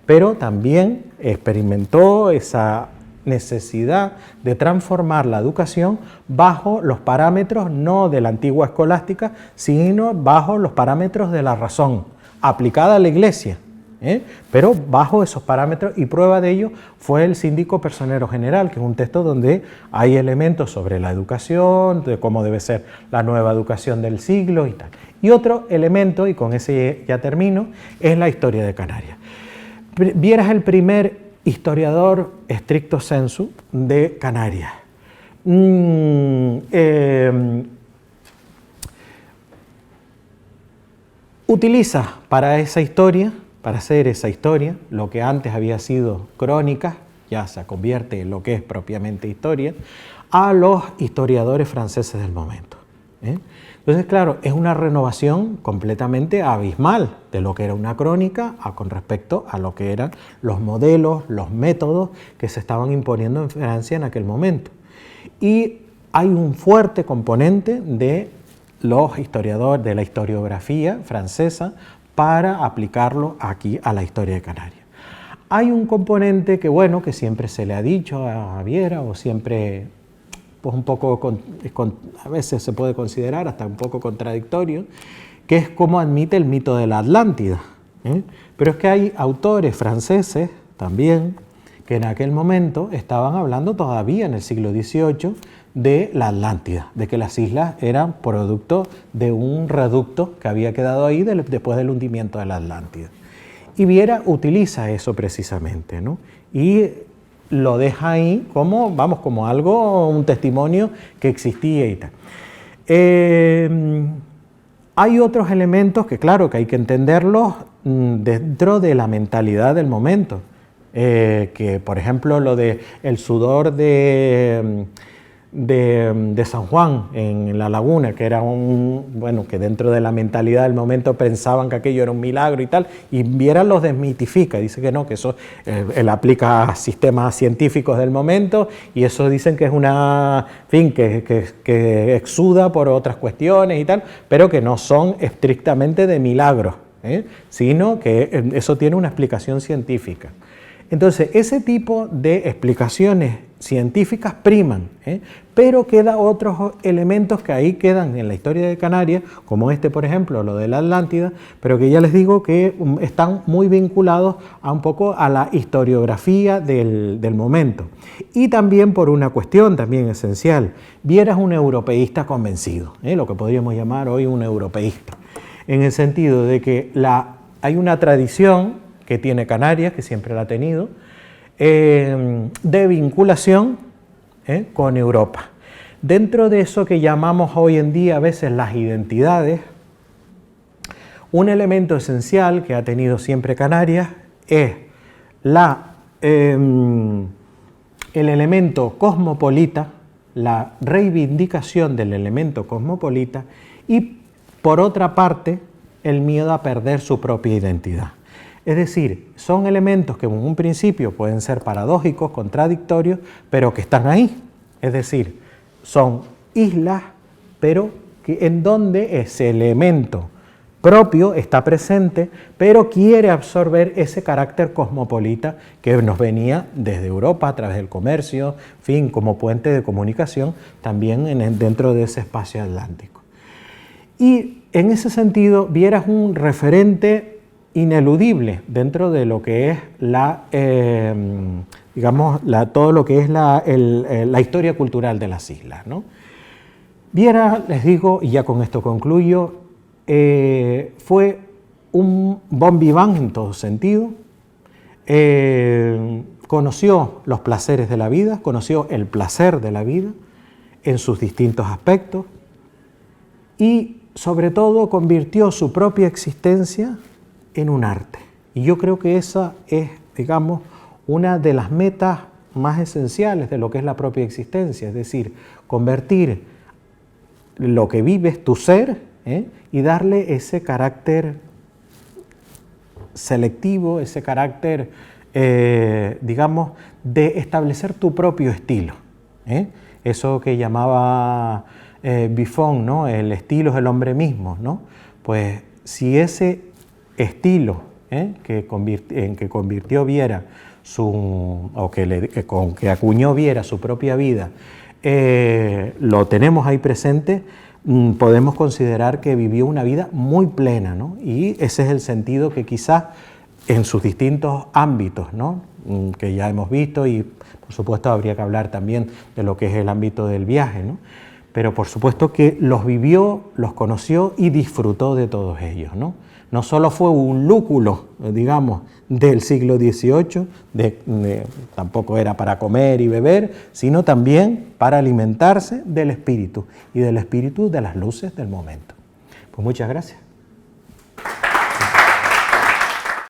pero también experimentó esa necesidad de transformar la educación bajo los parámetros no de la antigua escolástica, sino bajo los parámetros de la razón aplicada a la Iglesia, pero bajo esos parámetros, y prueba de ello fue el Síndico Personero General, que es un texto donde hay elementos sobre la educación, de cómo debe ser la nueva educación del siglo y tal. Y otro elemento, y con ese ya termino, es la historia de Canarias. Viera es el primer historiador stricto sensu de Canarias. Utiliza para esa historia, para hacer esa historia, lo que antes había sido crónica, ya se convierte en lo que es propiamente historia, a los historiadores franceses del momento. Entonces, claro, es una renovación completamente abismal de lo que era una crónica con respecto a lo que eran los modelos, los métodos que se estaban imponiendo en Francia en aquel momento. Y hay un fuerte componente de los historiadores, de la historiografía francesa, para aplicarlo aquí a la historia de Canarias. Hay un componente que, bueno, que siempre se le ha dicho a Viera, o siempre, pues un poco, a veces se puede considerar hasta un poco contradictorio, que es cómo admite el mito de la Atlántida. Pero es que hay autores franceses también que en aquel momento estaban hablando todavía en el siglo XVIII de la Atlántida, de que las islas eran producto de un reducto que había quedado ahí después del hundimiento de la Atlántida. Y Viera utiliza eso precisamente, ¿no? Y lo deja ahí como, vamos, como algo, un testimonio que existía y tal. Hay otros elementos que, claro, que hay que entenderlos dentro de la mentalidad del momento. Que, por ejemplo, lo de el sudor de San Juan en la laguna, que era que dentro de la mentalidad del momento pensaban que aquello era un milagro y tal, y Viera los desmitifica, dice que no, que eso él aplica a sistemas científicos del momento, y eso dicen que es una, en fin, que exuda por otras cuestiones y tal, pero que no son estrictamente de milagros, sino que eso tiene una explicación científica. Entonces, ese tipo de explicaciones científicas priman, pero quedan otros elementos que ahí quedan en la historia de Canarias, como por ejemplo, lo de la Atlántida, pero que ya les digo que están muy vinculados a un poco a la historiografía del momento. Y también por una cuestión también esencial, Viera es un europeísta convencido, lo que podríamos llamar hoy un europeísta, en el sentido de que hay una tradición que tiene Canarias, que siempre la ha tenido, de vinculación con Europa. Dentro de eso que llamamos hoy en día a veces las identidades, un elemento esencial que ha tenido siempre Canarias es el elemento cosmopolita, la reivindicación del elemento cosmopolita, y por otra parte el miedo a perder su propia identidad. Es decir, son elementos que en un principio pueden ser paradójicos, contradictorios, pero que están ahí. Es decir, son islas, pero en donde ese elemento propio está presente, pero quiere absorber ese carácter cosmopolita que nos venía desde Europa a través del comercio, en fin, como puente de comunicación, también dentro de ese espacio atlántico. Y en ese sentido, Viera es un referente ineludible dentro de lo que es todo lo que es la historia cultural de las islas, ¿no? Viera, les digo, y ya con esto concluyo, fue un bon vivant en todo sentido. Conoció los placeres de la vida, conoció el placer de la vida en sus distintos aspectos y sobre todo convirtió su propia existencia en un arte. Y yo creo que esa es, digamos, una de las metas más esenciales de lo que es la propia existencia, es decir, convertir lo que vives, tu ser, y darle ese carácter selectivo, ese carácter, digamos, de establecer tu propio estilo. Eso que llamaba Buffon, ¿no? El estilo es el hombre mismo, ¿no? Pues si ese estilo en que convirtió Viera que acuñó Viera su propia vida, lo tenemos ahí presente, podemos considerar que vivió una vida muy plena, ¿no? Y ese es el sentido que quizás en sus distintos ámbitos, ¿no? Que ya hemos visto, y por supuesto habría que hablar también de lo que es el ámbito del viaje, ¿no? Pero por supuesto que los vivió, los conoció y disfrutó de todos ellos, ¿no? No solo fue un lúculo, digamos, del siglo XVIII, tampoco era para comer y beber, sino también para alimentarse del espíritu y del espíritu de las luces del momento. Pues muchas gracias.